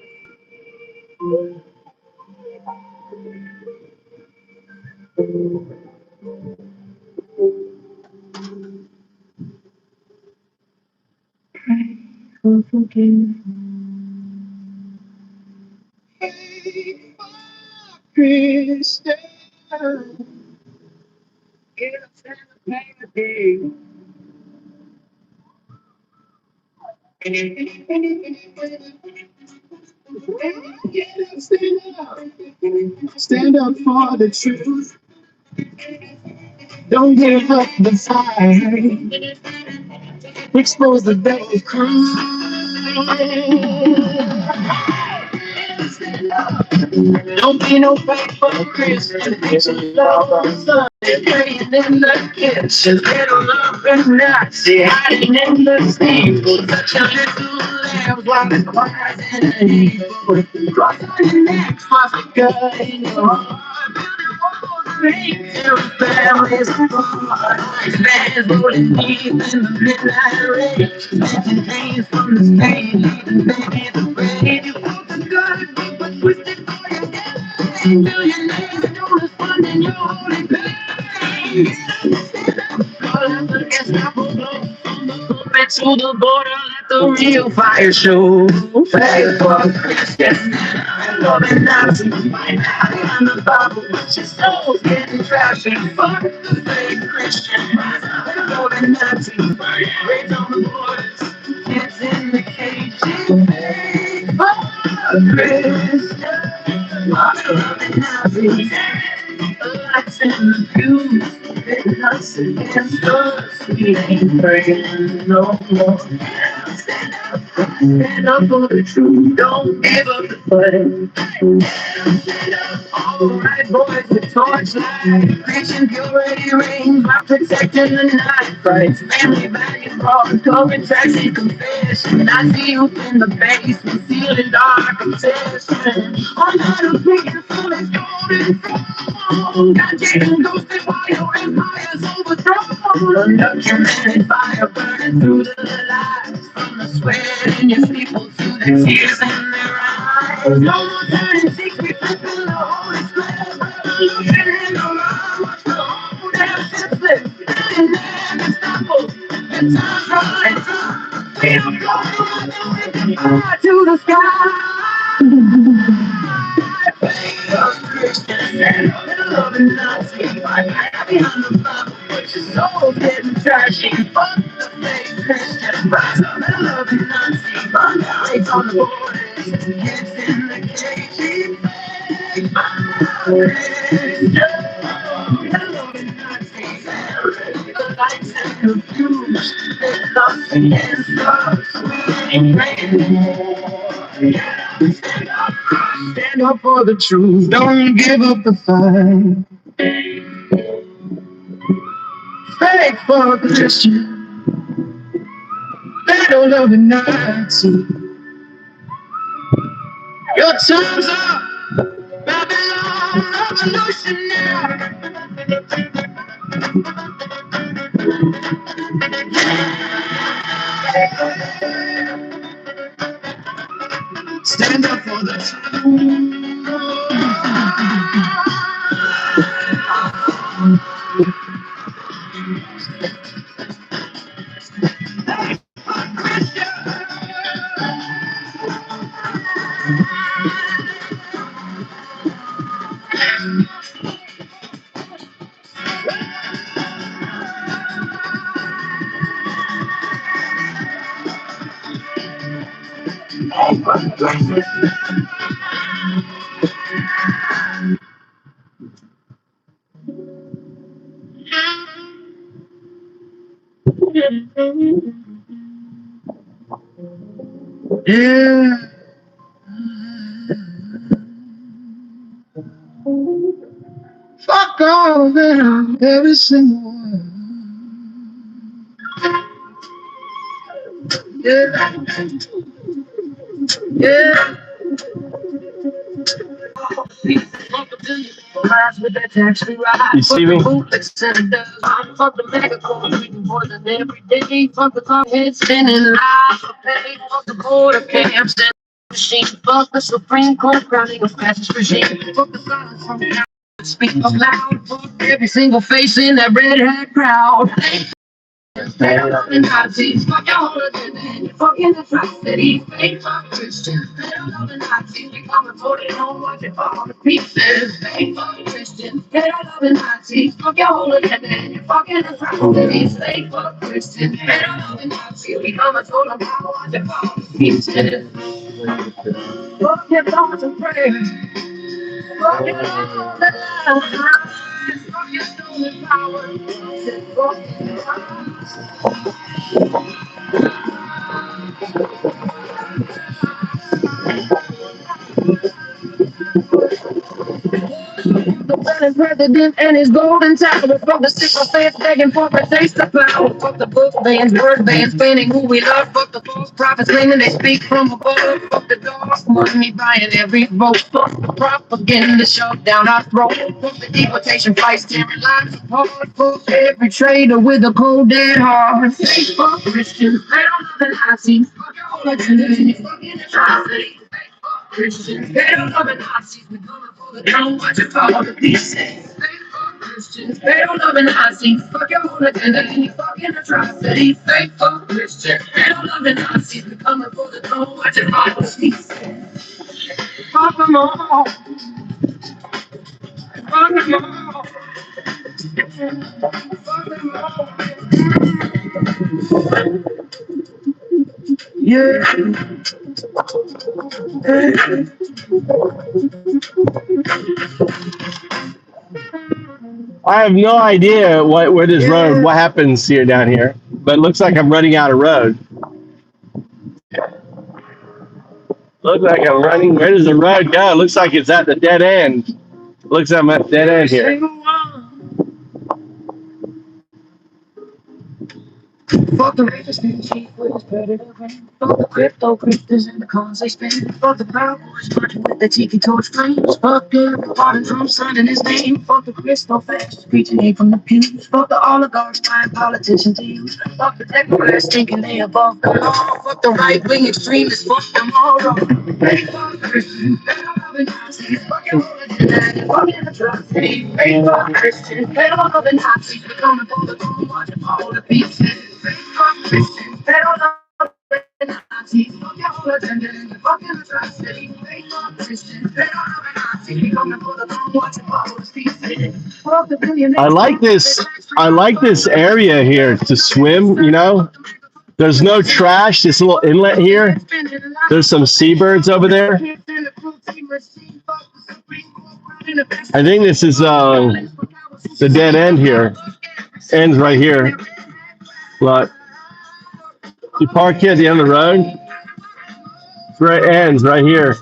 Pray for forgiveness. Christian, get us in the pain. Stand up for the truth. Don't give up the fight. Expose the devil's crime. Don't be no fake for Christian. Praying in the kitchen, little love and Nazi hiding in the steeple, touching little lambs while the choir's in a heap. Cross on your neck, swastika in your heart, building walls of hate till families apart. Bands rolling deep in the midnight rain, snatching names from the stage, leaving babies afraid. You felt the good, deep but twisted for your game. Million names, no fun in your holy pain. To the border, let the real fire show. Flag for Christian, love and Nazi. Behind the Bible, but your soul's getting trashy. Fuck the fake Christian, love and Nazi. Rage on the borders, kids in the cages. Fuck Christian, love and Nazi. Lights in the pews, hitting us against us. We ain't breaking no more. Stand up for the truth, don't give up the fight. Alright, boys, the torchlight, preaching purity reigns by protecting the night. Fights family values, broad cover tracks and confession. I see youth in the basement, sealing dark obsession. I'm not a big foolish golden throne. Got Jacob ghosted while your empire's overthrown. Undocumented fire burning through the lies. From the sweat in your people to the tears in their eyes. No more turning cheeks, we flipping the holy square. Revolution in the line, watch the whole damn shit flip. And then it's double, and time's running through. We'll go with the fire to the sky. Christian, loving Nazi, behind the Bible, but your soul's getting trashy. Fuck the fake Christian, loving Nazi, rates on the borders, kids in the cages. Christian, loving Nazi, the lights and the fuse, they're lost against us. We ain't praying more. Stand up for the truth, don't give up the fight. Fake for a Christian, they don't love the Nazi. Your time's up, Babylon revolution now. Stand up for the truth. Yeah. Fuck all of them, every single one. Yeah. Yeah. You see me? Fuck the mega cold, reading poison every day. Fuck the top head spinning lies for pay. Fuck the border camps and machine. Fuck the Supreme Court crowning a fascist regime. Fuck the silence from the speak up loud. Fuck every single face in that red hat crowd. They don't love the Nazis, fuck your holiday, man. You're fucking atrocities, fake fuck Christians. They don't love the Nazis, we come and put it home, watch it fall to pieces. Fake fuck Christians, they don't love the Nazis, fuck your holiday, man. You're fucking atrocities, fake fuck Christians. They don't love the Nazis, we come and put it home, watch it fall to pieces. Fuck your thoughts and prayers, fuck your love and lies, fuck your stolen power, fuck your lies. The running president and his golden tower. Fuck the sickle fans begging for a taste of power. Fuck the book bans, word bans, banning who we love. Fuck the false prophets claiming they speak from above. Fuck the dogs, money buying every vote. Fuck the propaganda shoved down our throat. Fuck the deportation fights, tearing lives apart. Fuck every traitor with a cold dead heart. Fuck Christians, they don't love the Nazis. Fuck your legends, fucking atrocities. Christians, they don't love the Nazis. We're coming for the throne, watch it fall to pieces. Christians, they don't love the Nazis. Fuck your whole agenda and your fucking atrocities. They fuck Christians, they don't love the Nazis. We're coming for the throne, watch it fall to pieces. Fuck them all. Fuck them all. Fuck them all. Yeah. I have no idea where this road, what happens here down here, but it looks like I'm running out of road. Looks like I'm running. Where does the road go? It looks like it's at the dead end. Looks like I'm at the dead end here. Fuck the rapist and chief with his predator brain. Fuck the crypto cryptors and the cons they spend. Fuck the Proud Boys marching with the tiki torch flames. Fuck every part of Trump signing his name. Fuck the crystal fascists preaching hate from the pews. Fuck the oligarchs buying politicians to use. Fuck the Democrats thinking they above the law. Fuck the right wing extremists. Fuck them all. Fuck Christians, they don't love the Nazis. Fuck your religion, fucking atrocities. They fuck Christians, they don't love the Nazis. We're coming for the throne, watch it fall to pieces. Fuck Christians, they don't love the Nazis. Fuck your whole agenda and your fucking atrocities. They fuck Christians, they don't love the Nazis. We're coming for the throne, watch it fall to pieces. Fuck the billionaires. I like this area here to swim, you know. There's no trash, this little inlet here. There's some seabirds over there. I think this is the dead end here. Ends right here. Look. You park here at the end of the road. It's where it ends, right here.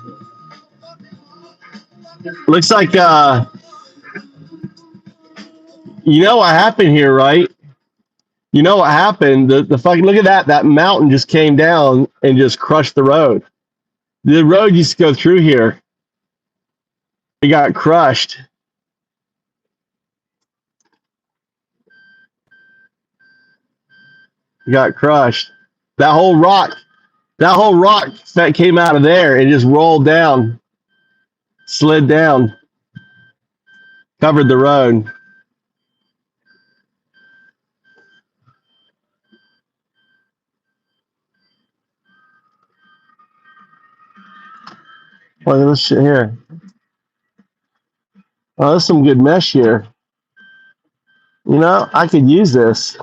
Looks like you know what happened here, right? You know what happened? The fucking look at that. That mountain just came down and just crushed the road. The road used to go through here. It got crushed. It got crushed. That whole rock that came out of there and just rolled down, slid down, covered the road. Look at this shit here. Oh, there's some good mesh here. You know, I could use this.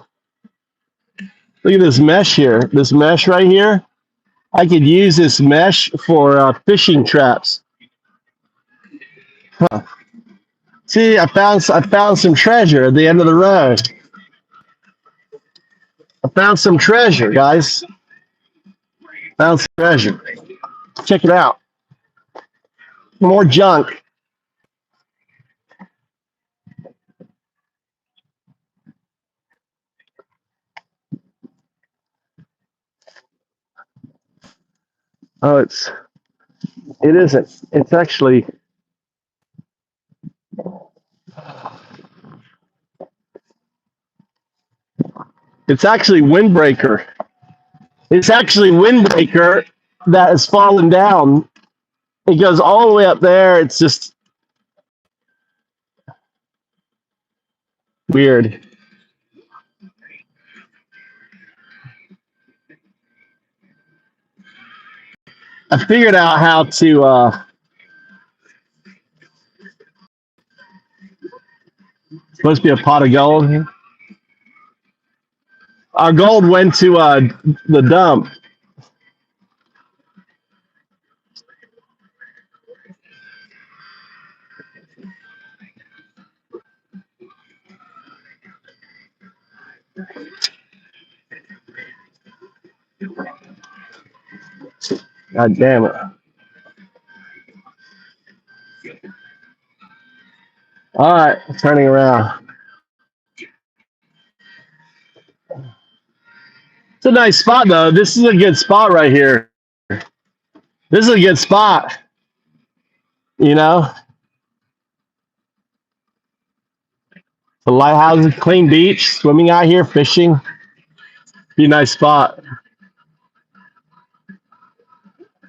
Look at this mesh here. This mesh right here. I could use this mesh for fishing traps. Huh. See, I found some treasure at the end of the road. I found some treasure, guys. Found some treasure. Check it out. More junk. Oh, it isn't. It's actually windbreaker. It's actually windbreaker that has fallen down. It goes all the way up there. It's just weird. I figured out how to supposed to be a pot of gold. Our gold went to the dump. God damn it. All right, turning around. It's a nice spot though. This is a good spot right here. This is a good spot. You know, the lighthouse, clean beach, swimming out here, fishing. Be a nice spot.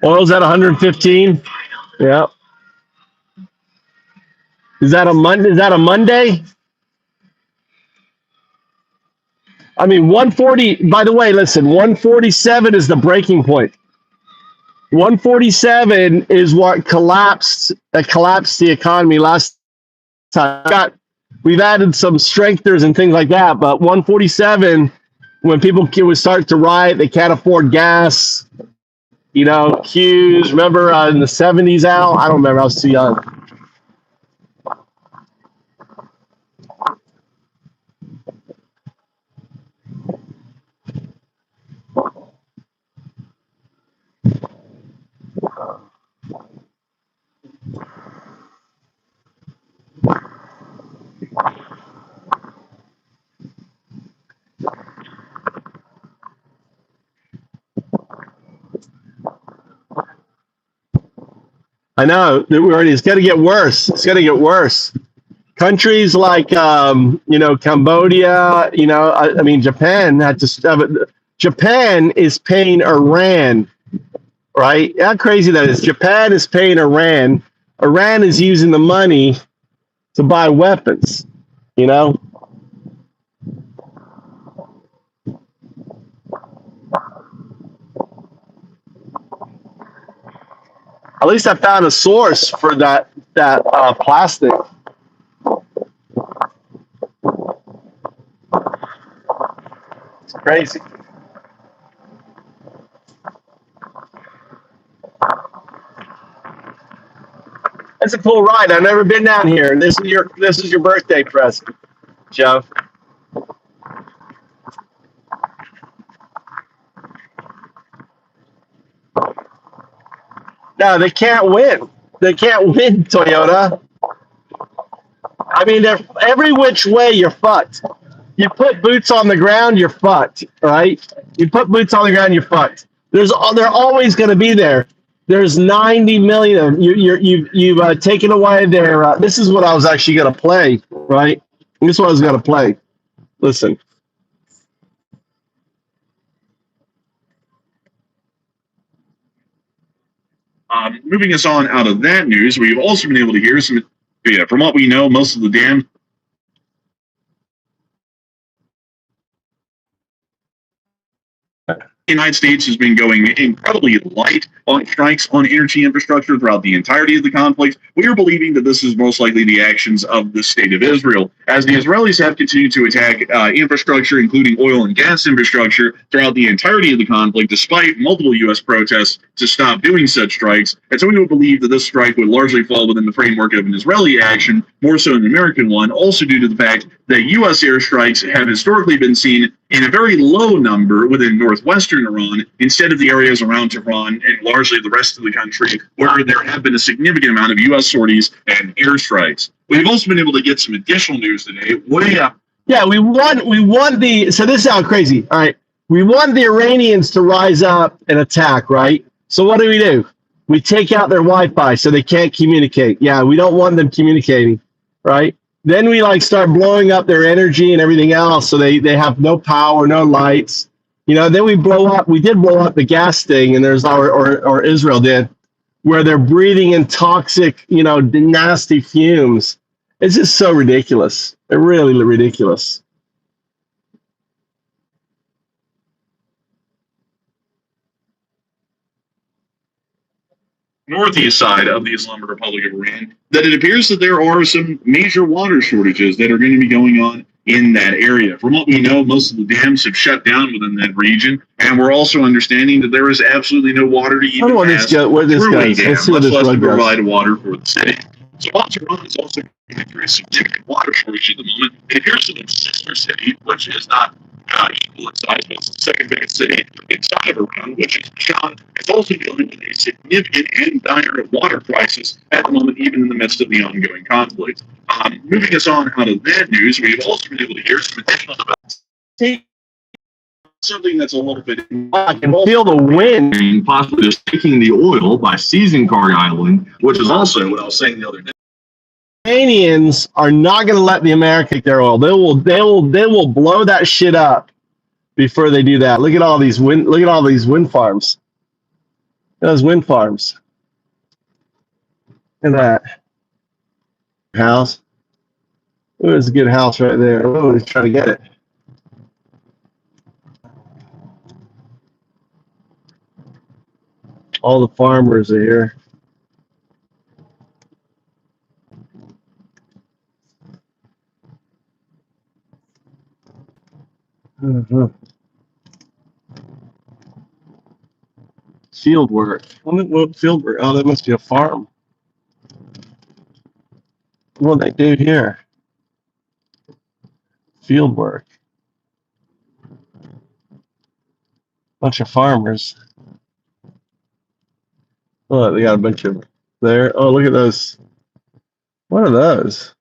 Oil's at 115. Yeah. Is that a Monday? Is that a Monday? I mean, 140. By the way, listen, 147 is the breaking point. 147 is what collapsed. That collapsed the economy last time. We've added some strengtheners and things like that, but 147, when people would start to riot, they can't afford gas. You know, queues. Remember in the 70s, Al? I don't remember. I was too young. I know. It's going to get worse. It's going to get worse. Countries like, Cambodia, I mean, Japan had to. Japan is paying Iran, right? How crazy that is. Japan is paying Iran. Iran is using the money to buy weapons, you know? At least I found a source for that plastic. It's crazy. That's a cool ride. I've never been down here. This is your birthday present, Joe. No, they can't win. They can't win, Toyota. I mean, they're every which way you're fucked. You put boots on the ground, you're fucked, right? You put boots on the ground, you're fucked. They're always going to be there. There's 90 million. You've taken away their. This is what I was actually going to play, right? This is what I was going to play. Listen. Moving us on out of that news, we've also been able to hear some. Yeah, from what we know, most of the dam. The United States has been going incredibly light on strikes on energy infrastructure throughout the entirety of the conflict. We are believing that this is most likely the actions of the state of Israel, as the Israelis have continued to attack infrastructure, including oil and gas infrastructure, throughout the entirety of the conflict, despite multiple U.S. protests to stop doing such strikes. And so we would believe that this strike would largely fall within the framework of an Israeli action, more so an American one, also due to the fact that U.S. airstrikes have historically been seen in a very low number within northwestern Iran, instead of the areas around Tehran and largely the rest of the country, where there have been a significant amount of U.S. sorties and airstrikes. We've also been able to get some additional news today. Yeah, we won the. So this is how crazy. All right, we want the Iranians to rise up and attack, right? So what do? We take out their Wi-Fi so they can't communicate. Yeah, we don't want them communicating, right? Then we start blowing up their energy and everything else, so they have no power, no lights. Then we did blow up the gas thing, and there's or Israel did, where they're breathing in toxic, nasty fumes. It's just so ridiculous. It's really ridiculous. Northeast side of the Islamic Republic of Iran, that it appears that there are some major water shortages that are going to be going on in that area. From what we know, most of the dams have shut down within that region, and we're also understanding that there is absolutely no water to even pass through a dam, much less to provide water for the city. So while Tehran is also going through a significant water shortage at the moment, it appears that its sister city, which is not equal in size, but it's the second biggest city inside of Iran, which is Iran. It's also dealing with a significant and dire water crisis at the moment, even in the midst of the ongoing conflict. Moving us on out of that news, we've also been able to hear some additional developments. Something that's a little bit. I can feel the wind. Possibly just taking the oil by seizing Kharg Island, which is also what I was saying the other day. Iranians are not going to let the Americans take their oil. They will blow that shit up before they do that. Look at all these wind. Look at all these wind farms. Those wind farms. Look at that house. Ooh, it's a good house right there. Oh, he's trying to get it. All the farmers are here. Field work. What field work? Oh, that must be a farm. What do they do here? Field work. Bunch of farmers. Oh, they got a bunch of there. Oh, look at those. What are those?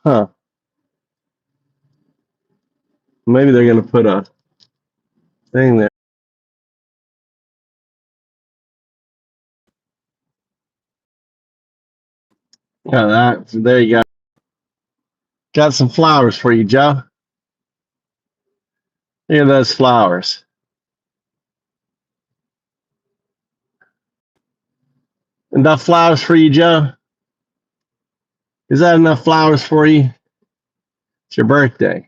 Huh. Maybe they're going to put a thing there. Yeah, that. There you go. Got some flowers for you, Joe. Look at those flowers. Enough flowers for you, Joe? Is that enough flowers for you? It's your birthday.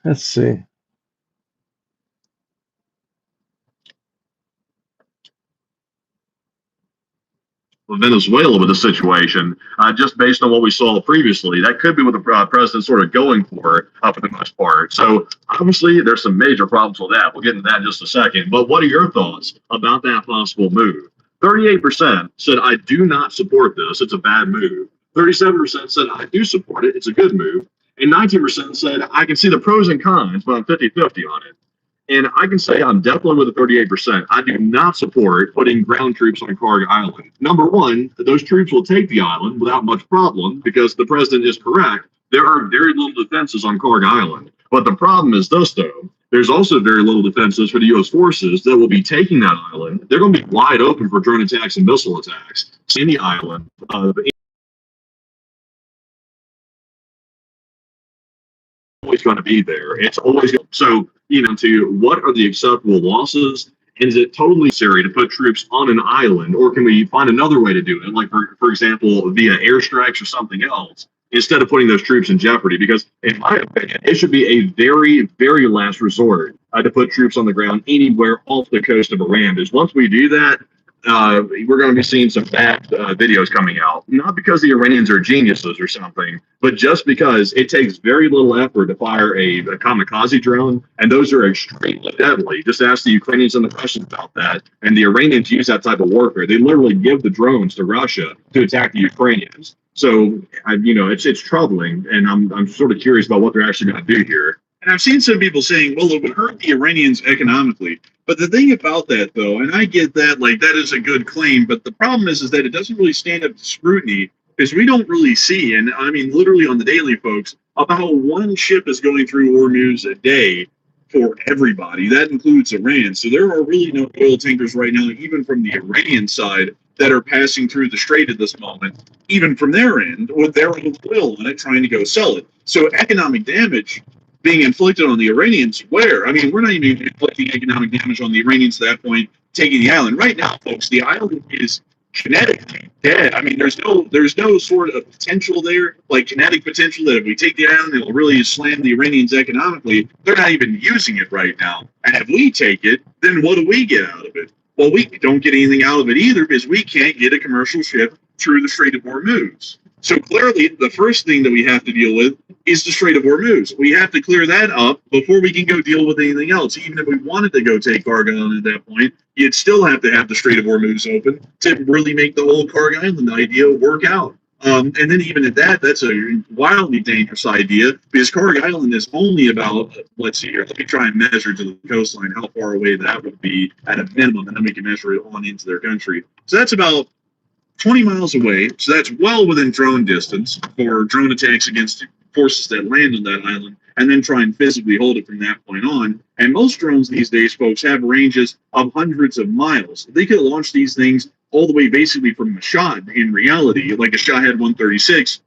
Let's see. Venezuela with the situation, just based on what we saw previously. That could be what the president's sort of going for the most part. So obviously there's some major problems with that. We'll get into that in just a second. But what are your thoughts about that possible move? 38% said, I do not support this. It's a bad move. 37% said, I do support it. It's a good move. And 19% said, I can see the pros and cons, but I'm 50-50 on it. And I can say I'm definitely with the 38%. I do not support putting ground troops on Kharg Island. Number one, those troops will take the island without much problem because the president is correct. There are very little defenses on Kharg Island. But the problem is this, though. There's also very little defenses for the U.S. forces that will be taking that island. They're going to be wide open for drone attacks and missile attacks. In the island, always going to be there. It's always so. To what are the acceptable losses? Is it totally necessary to put troops on an island, or can we find another way to do it, like for example, via airstrikes or something else, instead of putting those troops in jeopardy? Because in my opinion, it should be a very, very last resort to put troops on the ground anywhere off the coast of Iran. Because once we do that, we're going to be seeing some bad videos coming out. Not because the Iranians are geniuses or something, but just because it takes very little effort to fire a kamikaze drone, and those are extremely deadly. Just ask the Ukrainians some questions about that. And the Iranians use that type of warfare. They literally give the drones to Russia to attack the Ukrainians. So, it's troubling, and I'm sort of curious about what they're actually going to do here. And I've seen some people saying, well, it would hurt the Iranians economically. But the thing about that, though, and I get that, that is a good claim, but the problem is that it doesn't really stand up to scrutiny because we don't really see, and I mean literally on the daily, folks, about one ship is going through Hormuz a day for everybody. That includes Iran. So there are really no oil tankers right now, even from the Iranian side, that are passing through the strait at this moment, even from their end, with their own oil on it, trying to go sell it. So economic damage being inflicted on the Iranians, where? I mean, we're not even inflicting economic damage on the Iranians at that point, taking the island. Right now, folks, the island is Kinetic dead. I mean, there's no sort of potential there, like kinetic potential that if we take the island, it will really slam the Iranians economically. They're not even using it right now. And if we take it, then what do we get out of it? Well, we don't get anything out of it either because we can't get a commercial ship through the Strait of Hormuz. So clearly, the first thing that we have to deal with is the Strait of Hormuz. We have to clear that up before we can go deal with anything else. Even if we wanted to go take cargo on at that point, you'd still have to have the Strait of Hormuz open to really make the whole Karg Island idea work out. And then even at that, that's a wildly dangerous idea because Karg Island is only about, let's see here, let me try and measure to the coastline how far away that would be at a minimum, and then we can measure it on into their country. So that's about 20 miles away, so that's well within drone distance for drone attacks against forces that land on that island, and then try and physically hold it from that point on. And most drones these days, folks, have ranges of hundreds of miles. They could launch these things all the way basically from Mashhad in reality, like a Shahed 136,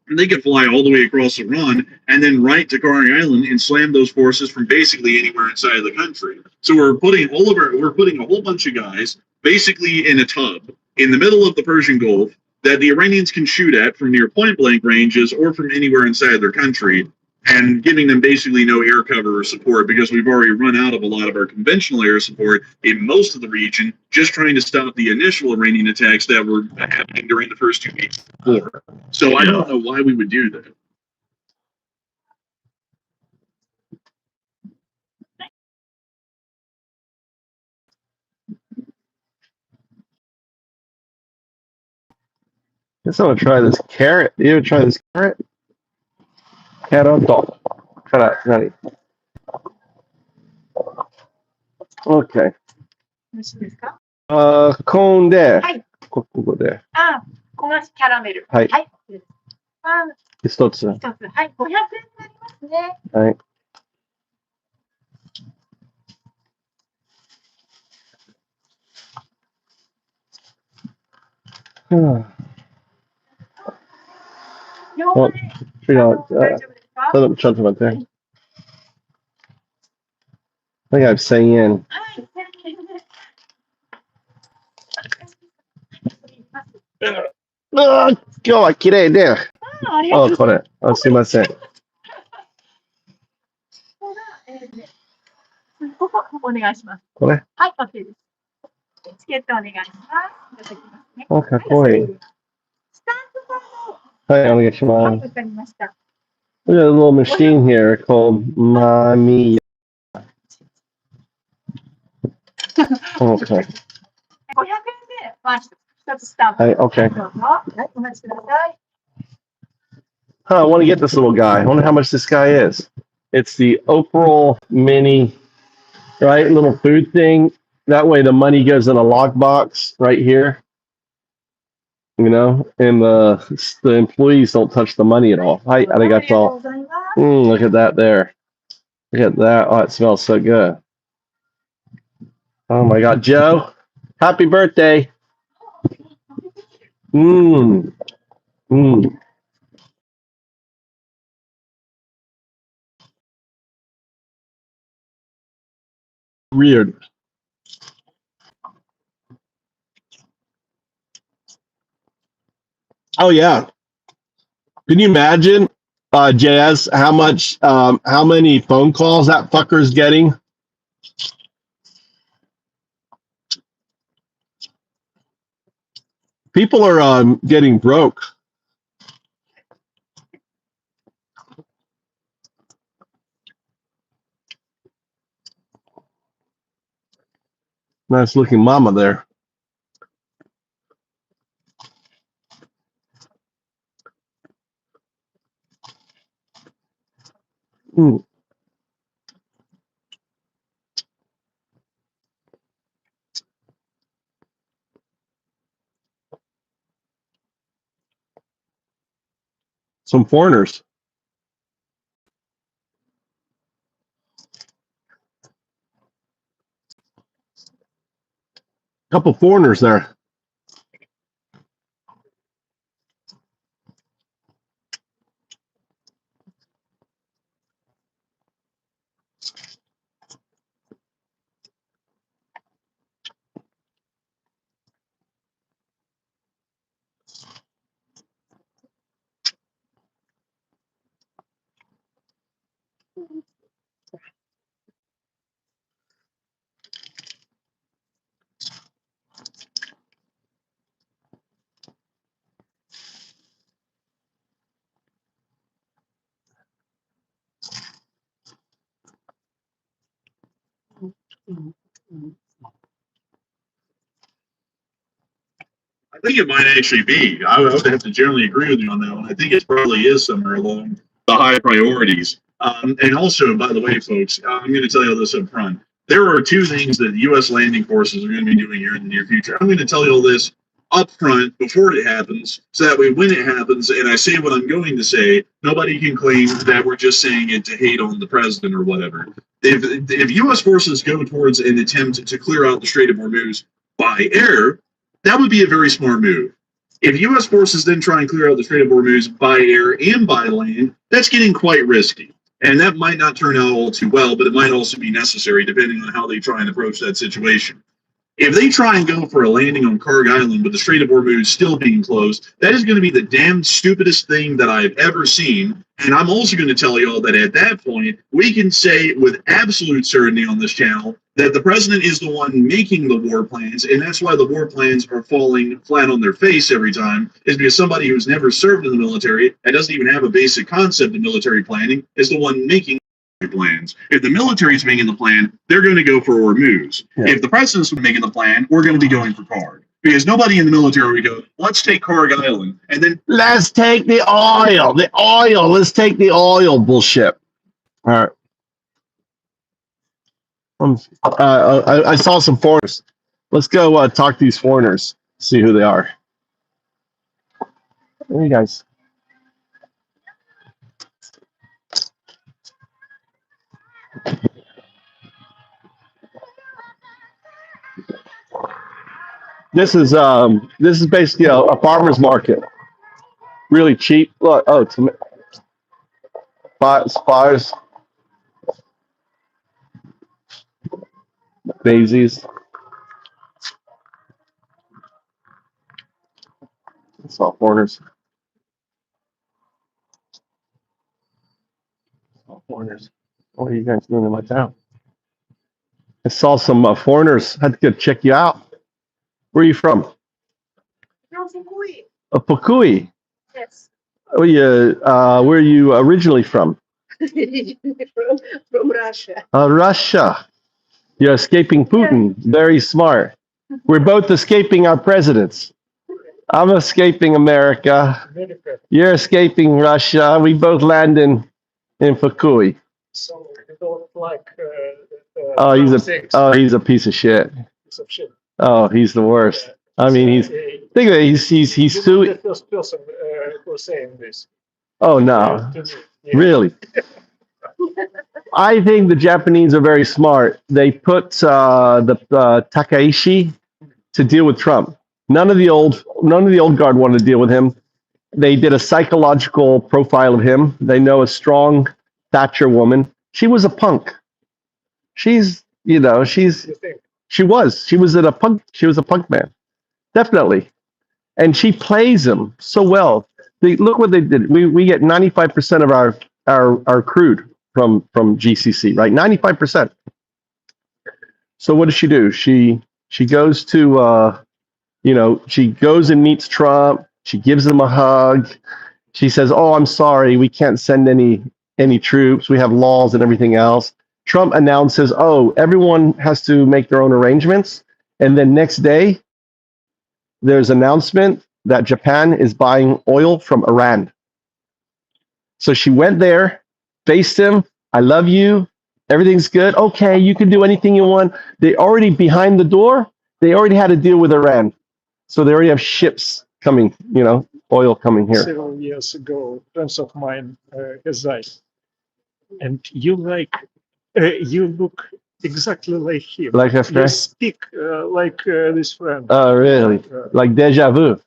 and they could fly all the way across Iran and then right to Karg Island and slam those forces from basically anywhere inside of the country. So we're putting a whole bunch of guys basically in a tub in the middle of the Persian Gulf that the Iranians can shoot at from near point blank ranges or from anywhere inside their country, and giving them basically no air cover or support because we've already run out of a lot of our conventional air support in most of the region, just trying to stop the initial Iranian attacks that were happening during the first 2 weeks before. So I don't know why we would do that. Guess I'm gonna try this carrot. You ever try this carrot? Carrot. Carrot. Okay. よろしいですか？コーンで、はい。ここで。あ、焦がしキャラメル。はい。はい。一つ。一つ。はい。500円になりますね。はい。お、違う。大丈夫ですか？ちょっと待って。I think I have 1000 yen. はい。今日は綺麗で。ありがとうございます。これ。すいません。ここお願いします。これ？はい、OK です。チケットお願いします。いただきますね。かっこいい。スタンプはい、お願いします。はい、わかりました。There's a little machine here called Mami. Okay. 500円で一つスタンプ。はい、OK. どうぞ。はい、お待ちください。I want to get this little guy. I wonder how much this guy is. It's the Oprah mini, right? Little food thing. That way the money goes in a lockbox right here. You know, and the employees don't touch the money at all. I think that's all. Look at that there. Look at that. Oh, it smells so good. Oh my God, Joe, happy birthday. Mmm. Mmm. Weird. Oh yeah. Can you imagine, Jazz, how many phone calls that fucker's getting? People are getting broke. Nice looking mama there. Mm. Some foreigners. Couple foreigners there. I think it might actually be. I would have to generally agree with you on that one. I think it probably is somewhere along the high priorities. And also, by the way, folks, I'm going to tell you all this up front. There are two things that U.S. landing forces are going to be doing here in the near future. I'm going to tell you all this up front before it happens, so that way when it happens, and I say what I'm going to say, nobody can claim that we're just saying it to hate on the president or whatever. If U.S. forces go towards an attempt to clear out the Strait of Hormuz by air, that would be a very smart move. If U.S. forces then try and clear out the Strait of Hormuz by air and by land, that's getting quite risky. And that might not turn out all too well, but it might also be necessary depending on how they try and approach that situation. If they try and go for a landing on Karg Island with the Strait of Hormuz still being closed, that is going to be the damn stupidest thing that I've ever seen. And I'm also going to tell y'all that at that point, we can say with absolute certainty on this channel that the president is the one making the war plans, and that's why the war plans are falling flat on their face every time, is because somebody who's never served in the military and doesn't even have a basic concept of military planning is the one making plans. If the military is making the plan, they're going to go for Hormuz. Yeah. If the president's making the plan, we're going to be going for Karg. Because nobody in the military would go, let's take Karg Island, and then let's take the oil. Let's take the oil bullshit. All right. I saw some foreigners. Let's go talk to these foreigners, see who they are. Hey, you guys. This is basically a farmer's market. Really cheap. Look, spies, daisies. It's all foreigners. Foreigners. What are you guys doing in my town? I saw some foreigners. Had to go check you out. Where are you from? From Fukui. Fukui. Yes. Where are you originally from? from Russia. Russia. You're escaping Putin. Yeah. Very smart. We're both escaping our presidents. I'm escaping America. You're escaping Russia. We both land in Fukui. So you don't like he's a piece of shit. Piece of shit. Oh, he's the worst. I mean, think of it. He's too. The first person who's saying this. Oh no, yeah. Really? I think the Japanese are very smart. They put the Takaishi to deal with Trump. None of the old guard wanted to deal with him. They did a psychological profile of him. They know a strong Thatcher woman. She was a punk. She was a punk man. Definitely. And she plays him so well. Look what they did. We get 95% of our crude from GCC, right? 95%. So what does she do? She goes to she goes and meets Trump. She gives him a hug. She says, "Oh, I'm sorry, we can't send any troops. We have laws and everything else." Trump announces, "Oh, everyone has to make their own arrangements." And then next day, there's an announcement that Japan is buying oil from Iran. So she went there, faced him. "I love you. Everything's good. Okay, you can do anything you want." They already behind the door. They already had to deal with Iran. So they already have ships coming, oil coming here. Several years ago, friends of mine has died. And you look exactly like him. Like a friend? You speak like this friend. Oh, really? Like deja vu?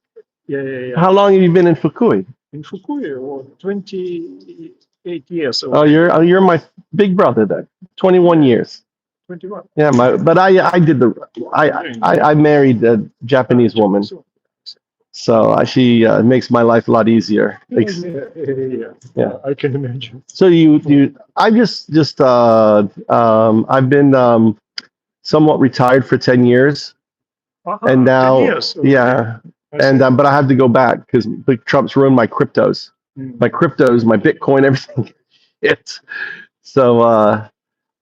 Yeah. How long have you been in Fukui? In Fukui, 28 years. Oh, you're my big brother then. 21 years. 21. Yeah, I married a Japanese woman. So she makes my life a lot easier. Yeah. I can imagine. So I've been somewhat retired for 10 years, and now 10 years. Okay. Yeah, but I have to go back because Trump's ruined my cryptos, my Bitcoin, everything. So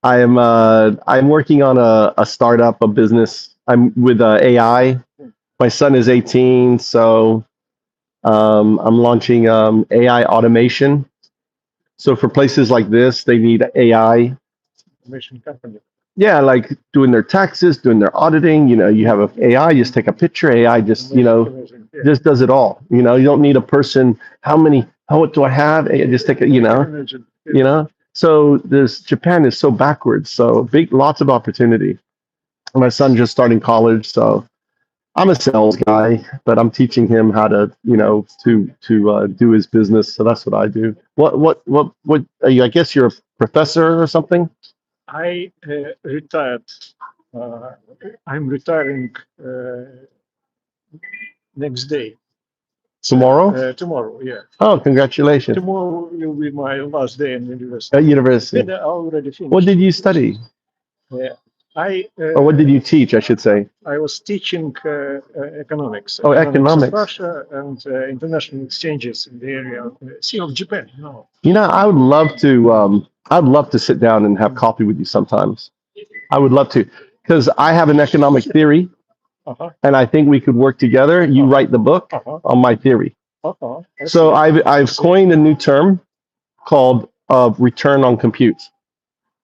I'm working on a startup, a business. I'm with AI. My son is 18, so I'm launching AI automation. So for places like this, they need AI. Mission company. Yeah, like doing their taxes, doing their auditing. You have a AI, just take a picture. AI just, Amazing. Yeah. just does it all. You don't need a person. What do I have? Just take it, Imagine. Yeah. So Japan is so backwards. So lots of opportunity. My son just starting college, so I'm a sales guy, but I'm teaching him how to, to do his business. So that's what I do. What are you? I guess you're a professor or something. I retired. I'm retiring next day. Tomorrow? Tomorrow, yeah. Oh, congratulations. Tomorrow will be my last day in university. At university. And I already finished. What did you study? Or what did you teach, I should say? I was teaching economics. Oh, economics. Of Russia and international exchanges in the area of Japan. No. I would love to. I'd love to sit down and have coffee with you sometimes. I would love to, because I have an economic theory, and I think we could work together. You write the book on my theory. So I've coined a new term called return on compute.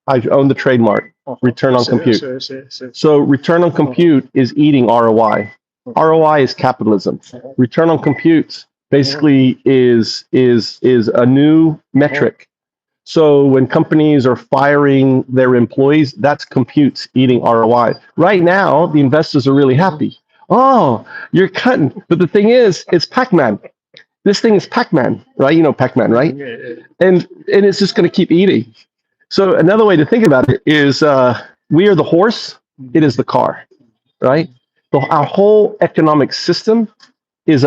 I own the trademark. Return on compute. So return on compute is eating ROI. ROI is capitalism. Return on compute basically is a new metric. So when companies are firing their employees, that's compute eating ROI. Right now, the investors are really happy. Oh, you're cutting. But the thing is, it's Pac-Man. This thing is Pac-Man, right? You know Pac-Man, right? And it's just going to keep eating. So another way to think about it is we are the horse, it is the car, right? So our whole economic system is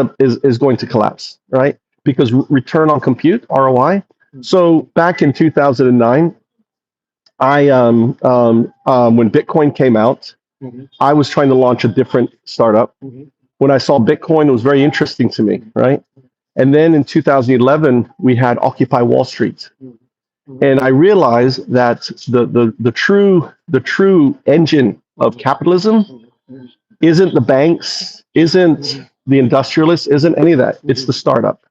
going to collapse, right? Because return on compute, ROI. So back in 2009, when Bitcoin came out, I was trying to launch a different startup. When I saw Bitcoin, it was very interesting to me, right? And then in 2011, we had Occupy Wall Street. And I realized that the true engine of capitalism isn't the banks, isn't the industrialists, isn't any of that. It's the startup.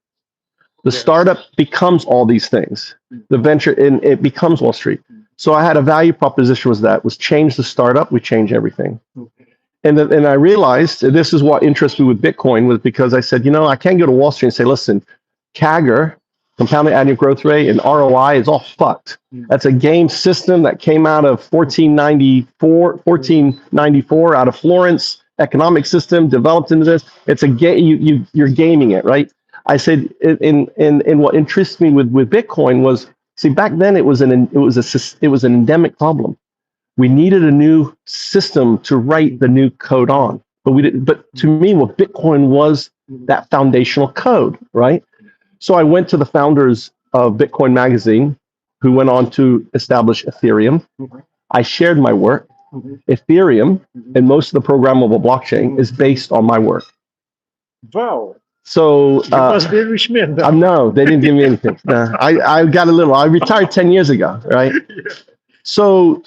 The startup becomes all these things. The venture, and it becomes Wall Street. So I had a value proposition was change the startup, we change everything. And I realized, and this is what interested me with Bitcoin, was because I said, I can't go to Wall Street and say, listen, CAGR, compounded annual growth rate, and ROI is all fucked. That's a game system that came out of 1494 out of Florence, economic system developed into this. It's a game. You're gaming it, right? I said, in what interests me with Bitcoin was, see, back then it was an endemic problem. We needed a new system to write the new code on, but we didn't. But to me, what Bitcoin was that foundational code, right? So I went to the founders of Bitcoin Magazine, who went on to establish Ethereum. I shared my work. Ethereum and most of the programmable blockchain is based on my work. Wow. So you must be a rich man. No, they didn't give me anything. I got a little. I retired 10 years ago, right? So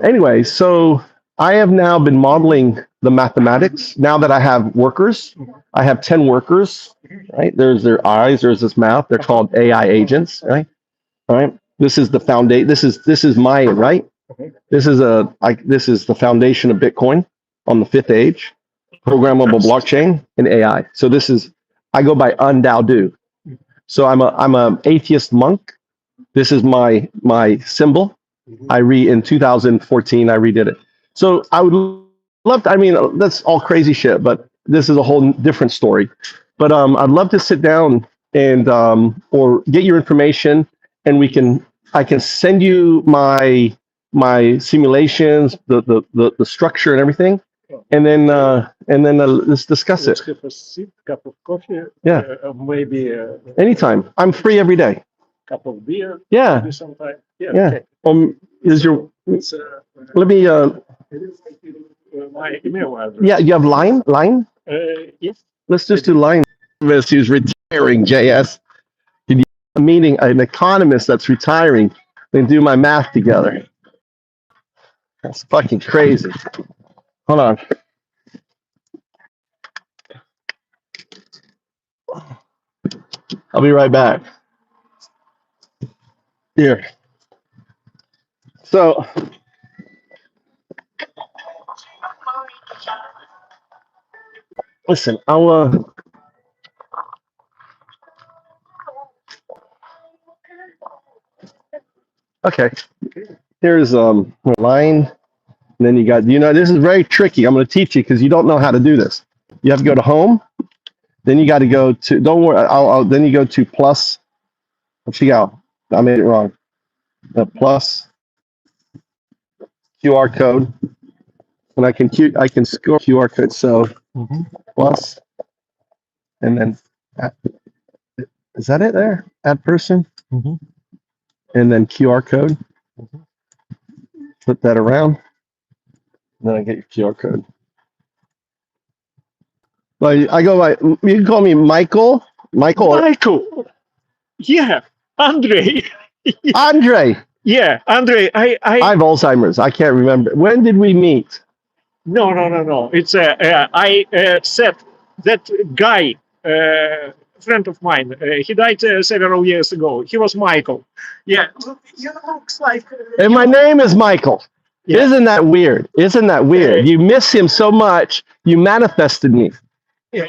anyway, so I have now been modeling the mathematics. Now that I have workers, I have 10 workers, right? There's their eyes, there's this mouth. They're called AI agents, right? All right. This is the foundation. This is my right. This is the foundation of Bitcoin on the fifth age, programmable blockchain and AI. So I go by Undao. So I'm a atheist monk. This is my symbol. In 2014, I redid it. So I would love to, that's all crazy shit, but this is a whole different story. But I'd love to sit down and or get your information, and I can send you my simulations, the structure and everything, and then let's discuss it. Let's have a sip, cup of coffee. Yeah. Maybe. Anytime. I'm free every day. Cup of beer. Yeah. Maybe sometime. Yeah. Yeah. Okay. Let me. My email address. Yeah. You have Line? Yes. Let's just do Line. Who's retiring, JS. Can you meeting an economist that's retiring? Then do my math together. That's fucking crazy. Hold on. I'll be right back. Here. So, listen, okay. Here's a line, and then you got, this is very tricky. I'm going to teach you because you don't know how to do this. You have to go to home, then you got to go to, don't worry, then you go to plus, let's see how, I made it wrong. The plus QR code, and I can score QR code. So plus, and then is that it there? Add person, and then QR code. Flip that around, and then I get your QR code. Well, I go by. You can call me Michael. Michael. Yeah, Andre. Andre. Yeah, Andre. I have Alzheimer's. I can't remember. When did we meet? No. It's I said that guy, friend of mine. He died several years ago. He was Michael. Yeah, you looks like. And my name is Michael. Yeah. Isn't that weird? You miss him so much. You manifested me. Yeah.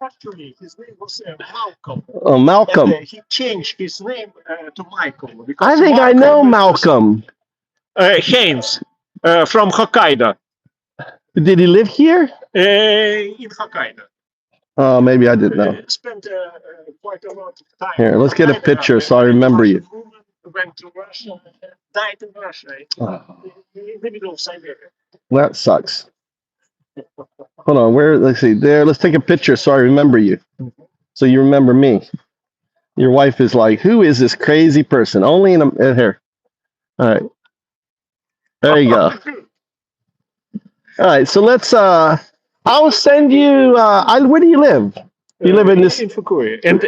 Actually, his name was Malcolm. Oh, Malcolm. And, he changed his name to Michael. I think I know Malcolm. Haynes from Hokkaido. Did he live here? In Hokkaido. Oh, maybe I didn't know. Spent quite a lot of time. Here, let's get a picture so I remember you. Went to Russia, died in Russia, in the middle of Siberia. That sucks. Hold on, let's see, let's take a picture so I remember you. So you remember me. Your wife is like, who is this crazy person? Only in here. All right. There you go. All right, so let's, I'll send you, where do you live? You live in this? In Fukui. And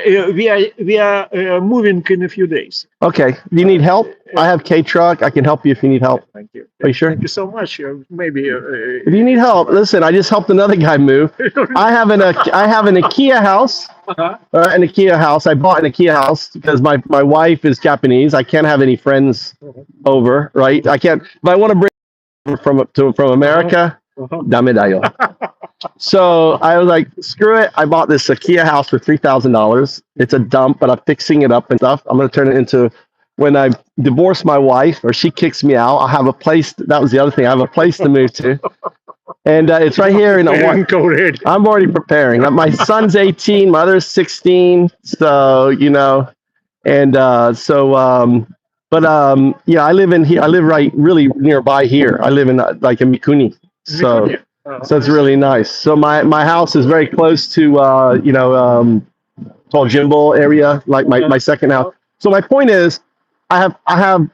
we are moving in a few days. Okay. Do you need help? I have K-Truck. I can help you if you need help. Thank you. Are you sure? Thank you so much. Maybe. If you need help, listen, I just helped another guy move. I have an IKEA house. An IKEA house. I bought an IKEA house because my wife is Japanese. I can't have any friends over, right? I can't. If I want to bring from America, dame dayo. So I was like, screw it. I bought this IKEA house for $3,000. It's a dump, but I'm fixing it up and stuff. I'm going to turn it into, when I divorce my wife or she kicks me out, I'll have a place. That was the other thing. I have a place to move to. And it's right here in a I'm already preparing. My son's 18, my other's 16. So, and yeah, I live in here. I live really nearby here. I live in like in Mikuni. So it's really nice. So my house is very close to called Jimbo area, like my second house. So my point is, I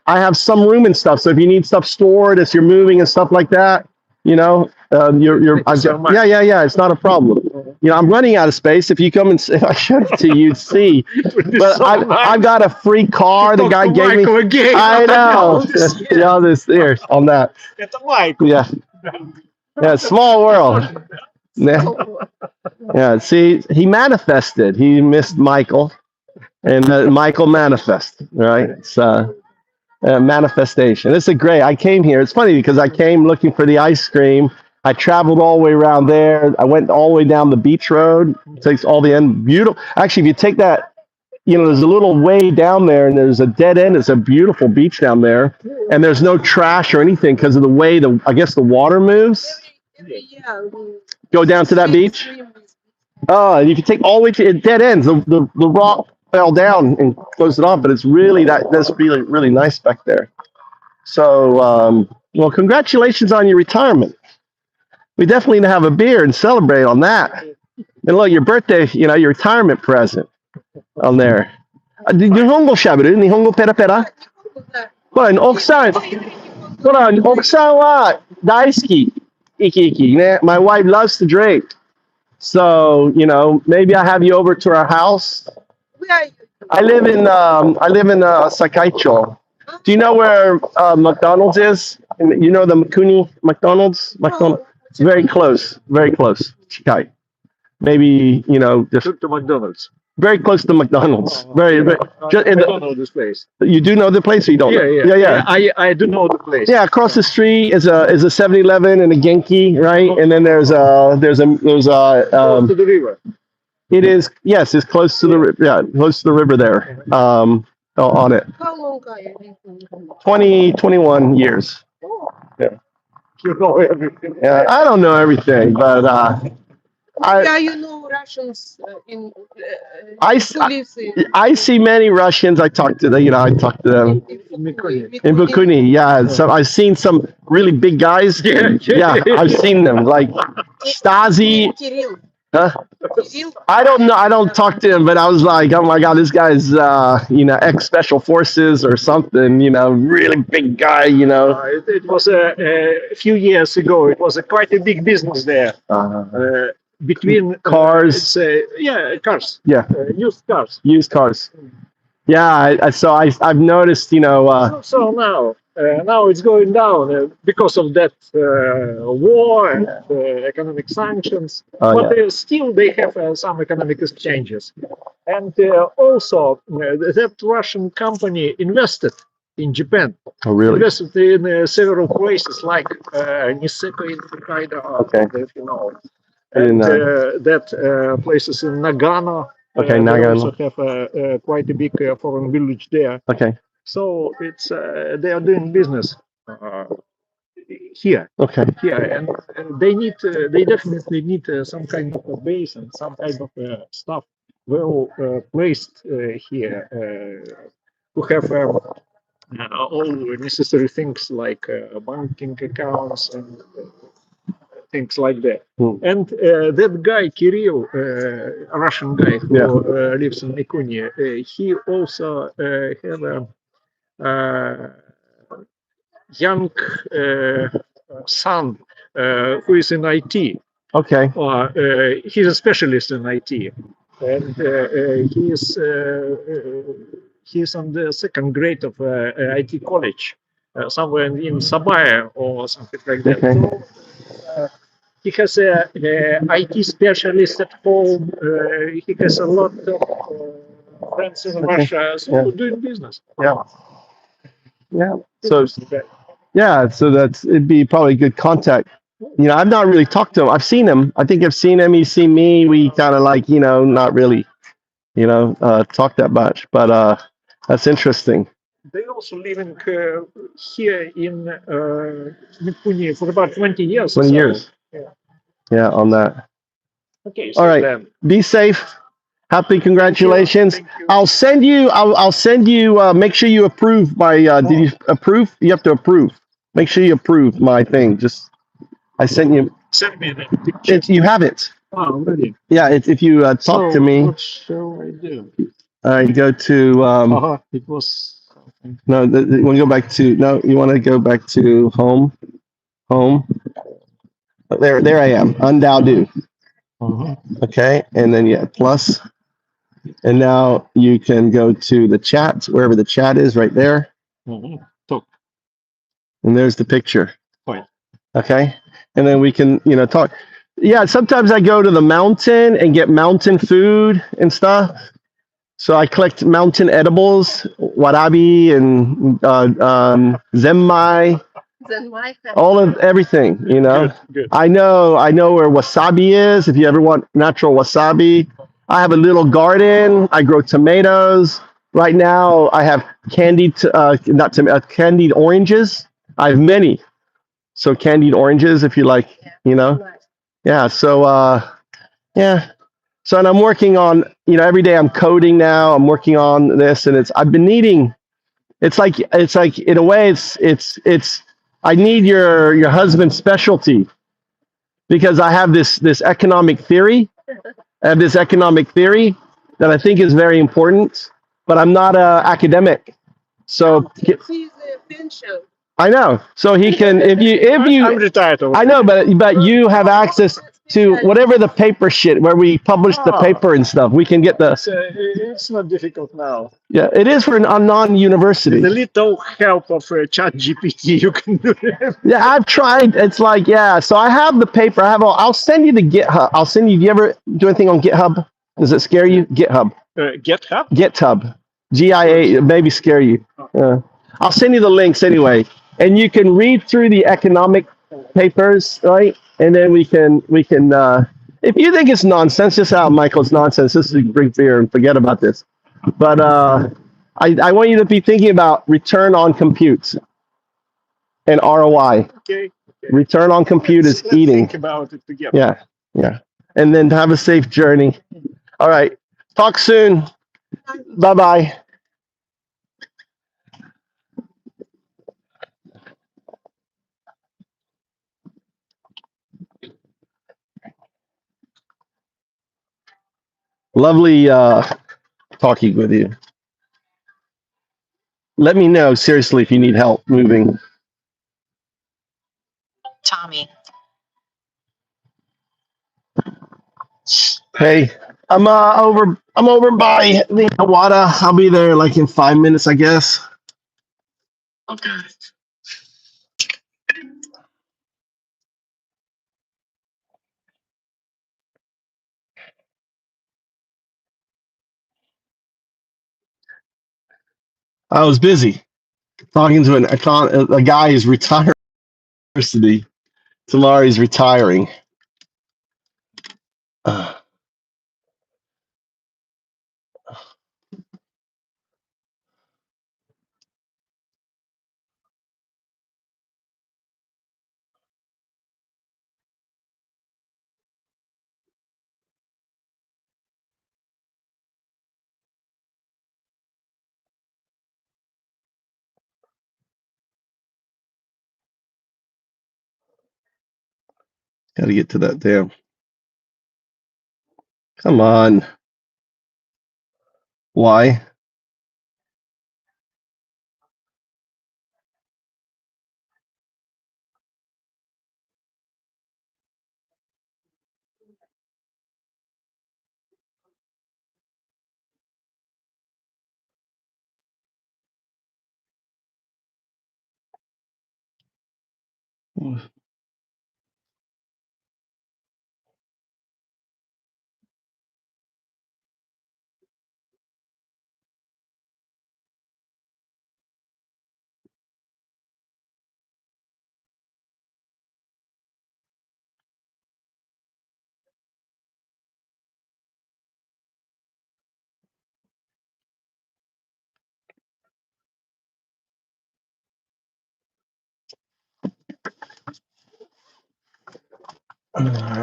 have some room and stuff. So if you need stuff stored, if you're moving and stuff like that, yeah, it's not a problem. I'm running out of space. If you come and if I showed it to you, you'd see. But I've got a free car. The guy gave me. Again. I know. There's on that. Yeah. Yeah, small world. Yeah, see, he manifested. He missed Michael, and Michael manifested, right? It's manifestation. It's I came here. It's funny because I came looking for the ice cream. I traveled all the way around there. I went all the way down the beach road. It takes all the end. Beautiful. Actually, if you take that, there's a little way down there, and there's a dead end. It's a beautiful beach down there, and there's no trash or anything because of the way I guess the water moves. Go down to that beach. Oh, and if you take all the way to dead ends, the rock fell down and closed it off. But it's really that's really nice back there. So, well, congratulations on your retirement. We definitely need to have a beer and celebrate on that. And look, your birthday, your retirement present on there. Nihongo shaberu? Nihongo pera pera? Okusan wa daisuki. Iki. My wife loves to drink. So, maybe I have you over to our house. Where are you? I live in Sakaicho. Do you know where McDonald's is? And you know the McDonald's? It's very close, very close. Chikai. Maybe, you know, just To McDonald's. very close to McDonald's. Very, very. Just I in don't the, know this place. you do know the place or you don't know? Yeah. I do know the place. Yeah, across the street is a 7-Eleven and a Genki, right? And then there's a Close to the river. it is, yes, it's close to the close to the river there. On it. How long are you? 21 years. You know everything. Yeah, I don't know everything, but Yeah, you know Russians in I, who lives in I see many Russians. I talk to them, I talk to them in Bukuni. Yeah, so I've seen some really big guys. Yeah, I've seen them like Stasi. Kirill. Huh? Kirill. I don't know. I don't talk to him, but I was like, oh my God, this guy's, ex special forces or something, really big guy, It was a few years ago. It was quite a big business there. Between cars. Cars. Yeah. Used cars. Used cars. Yeah. I've noticed, So now it's going down because of that war and economic sanctions. But still, they have some economic exchanges. And also, that Russian company invested in Japan. Oh, really? Invested in several places like Niseko in Hokkaido. Okay. If you know. And that places in Nagano. Okay, They Nagano. also have quite a big foreign village there. Okay. So it's they are doing business here. Okay. Here, and they definitely need some kind of a base and some kind of stuff well placed here to have all necessary things like banking accounts and things like that. And that guy, Kirill, a Russian guy who lives in Mikuni, he also have a young son who is in IT. Okay. He's a specialist in IT, and he's on the second grade of IT college, somewhere in Sabaya or something like that. Okay. So, he has a IT specialist at home. He has a lot of friends in Russia, so doing business. Yeah. Yeah. So it'd be probably good contact. I've not really talked to him. I've seen him. I think I've seen him. He's seen me. We kind of like, not really, talk that much. But that's interesting. They also living here in Mikuni for about 20 years. 20 years. Yeah, on that. Okay. So all right. Then. Be safe. Happy congratulations. Thank you. I'll send you. I'll send you. Make sure you approve my. Did you approve? You have to approve. Make sure you approve my thing. I sent you. Send me the picture. You have it. Oh, already. Yeah. If you talk to me. What shall I do? Go to. It was. No, you want to go back to. No, you want to go back to home. Home. There I am. Undao. Okay, and then plus, and now you can go to the chat, wherever the chat is, right there. Talk. And there's the picture. Fine. Okay, and then we can talk. Yeah, sometimes I go to the mountain and get mountain food and stuff. So I collect mountain edibles, warabi and zenmai. All of everything, Good. I know where wasabi is. If you ever want natural wasabi, I have a little garden. I grow tomatoes. Right now, I have candied oranges. I have many. So candied oranges, if you like, Yeah. So So, and I'm working on, every day I'm coding now. I'm working on this, and I've been needing. It's like in a way, it's. I need your husband's specialty, because I have this economic theory. I have this economic theory that I think is very important, but I'm not an academic. So He's a pension. I know. So he can, if you. I'm retired. I know, but you have access. to whatever the paper shit where we publish the paper and stuff. We can get the It's not difficult now. yeah. It is for a non-university. With a little help of Chat GPT, you can do it. Yeah, I've tried. It's like yeah. So I have the paper. I have. I'll send you the GitHub. I'll send you. Do you ever do anything on GitHub? Does it scare you? GitHub. GitHub? GitHub. GIA. Maybe scare you. I'll send you the links anyway, and you can read through the economic papers, right? And then we can. If you think it's nonsense, just out, Michael. It's nonsense. This is Greek beer, and forget about this. But I want you to be thinking about return on compute and ROI. Okay. Return on compute is eating. Think about it together. Yeah. And then have a safe journey. All right. Talk soon. Bye-bye. Lovely talking with you. Let me know, seriously, if you need help moving. Tommy. Hey, I'm over by the water. I'll be there like in 5 minutes, I guess. Okay. I was busy talking to a guy who's retiring. Tamari's retiring. Got to get to that damn. Come on. Why?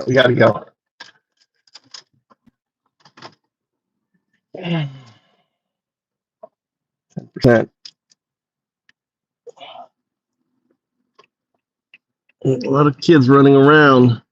We got to go. 10%. A lot of kids running around.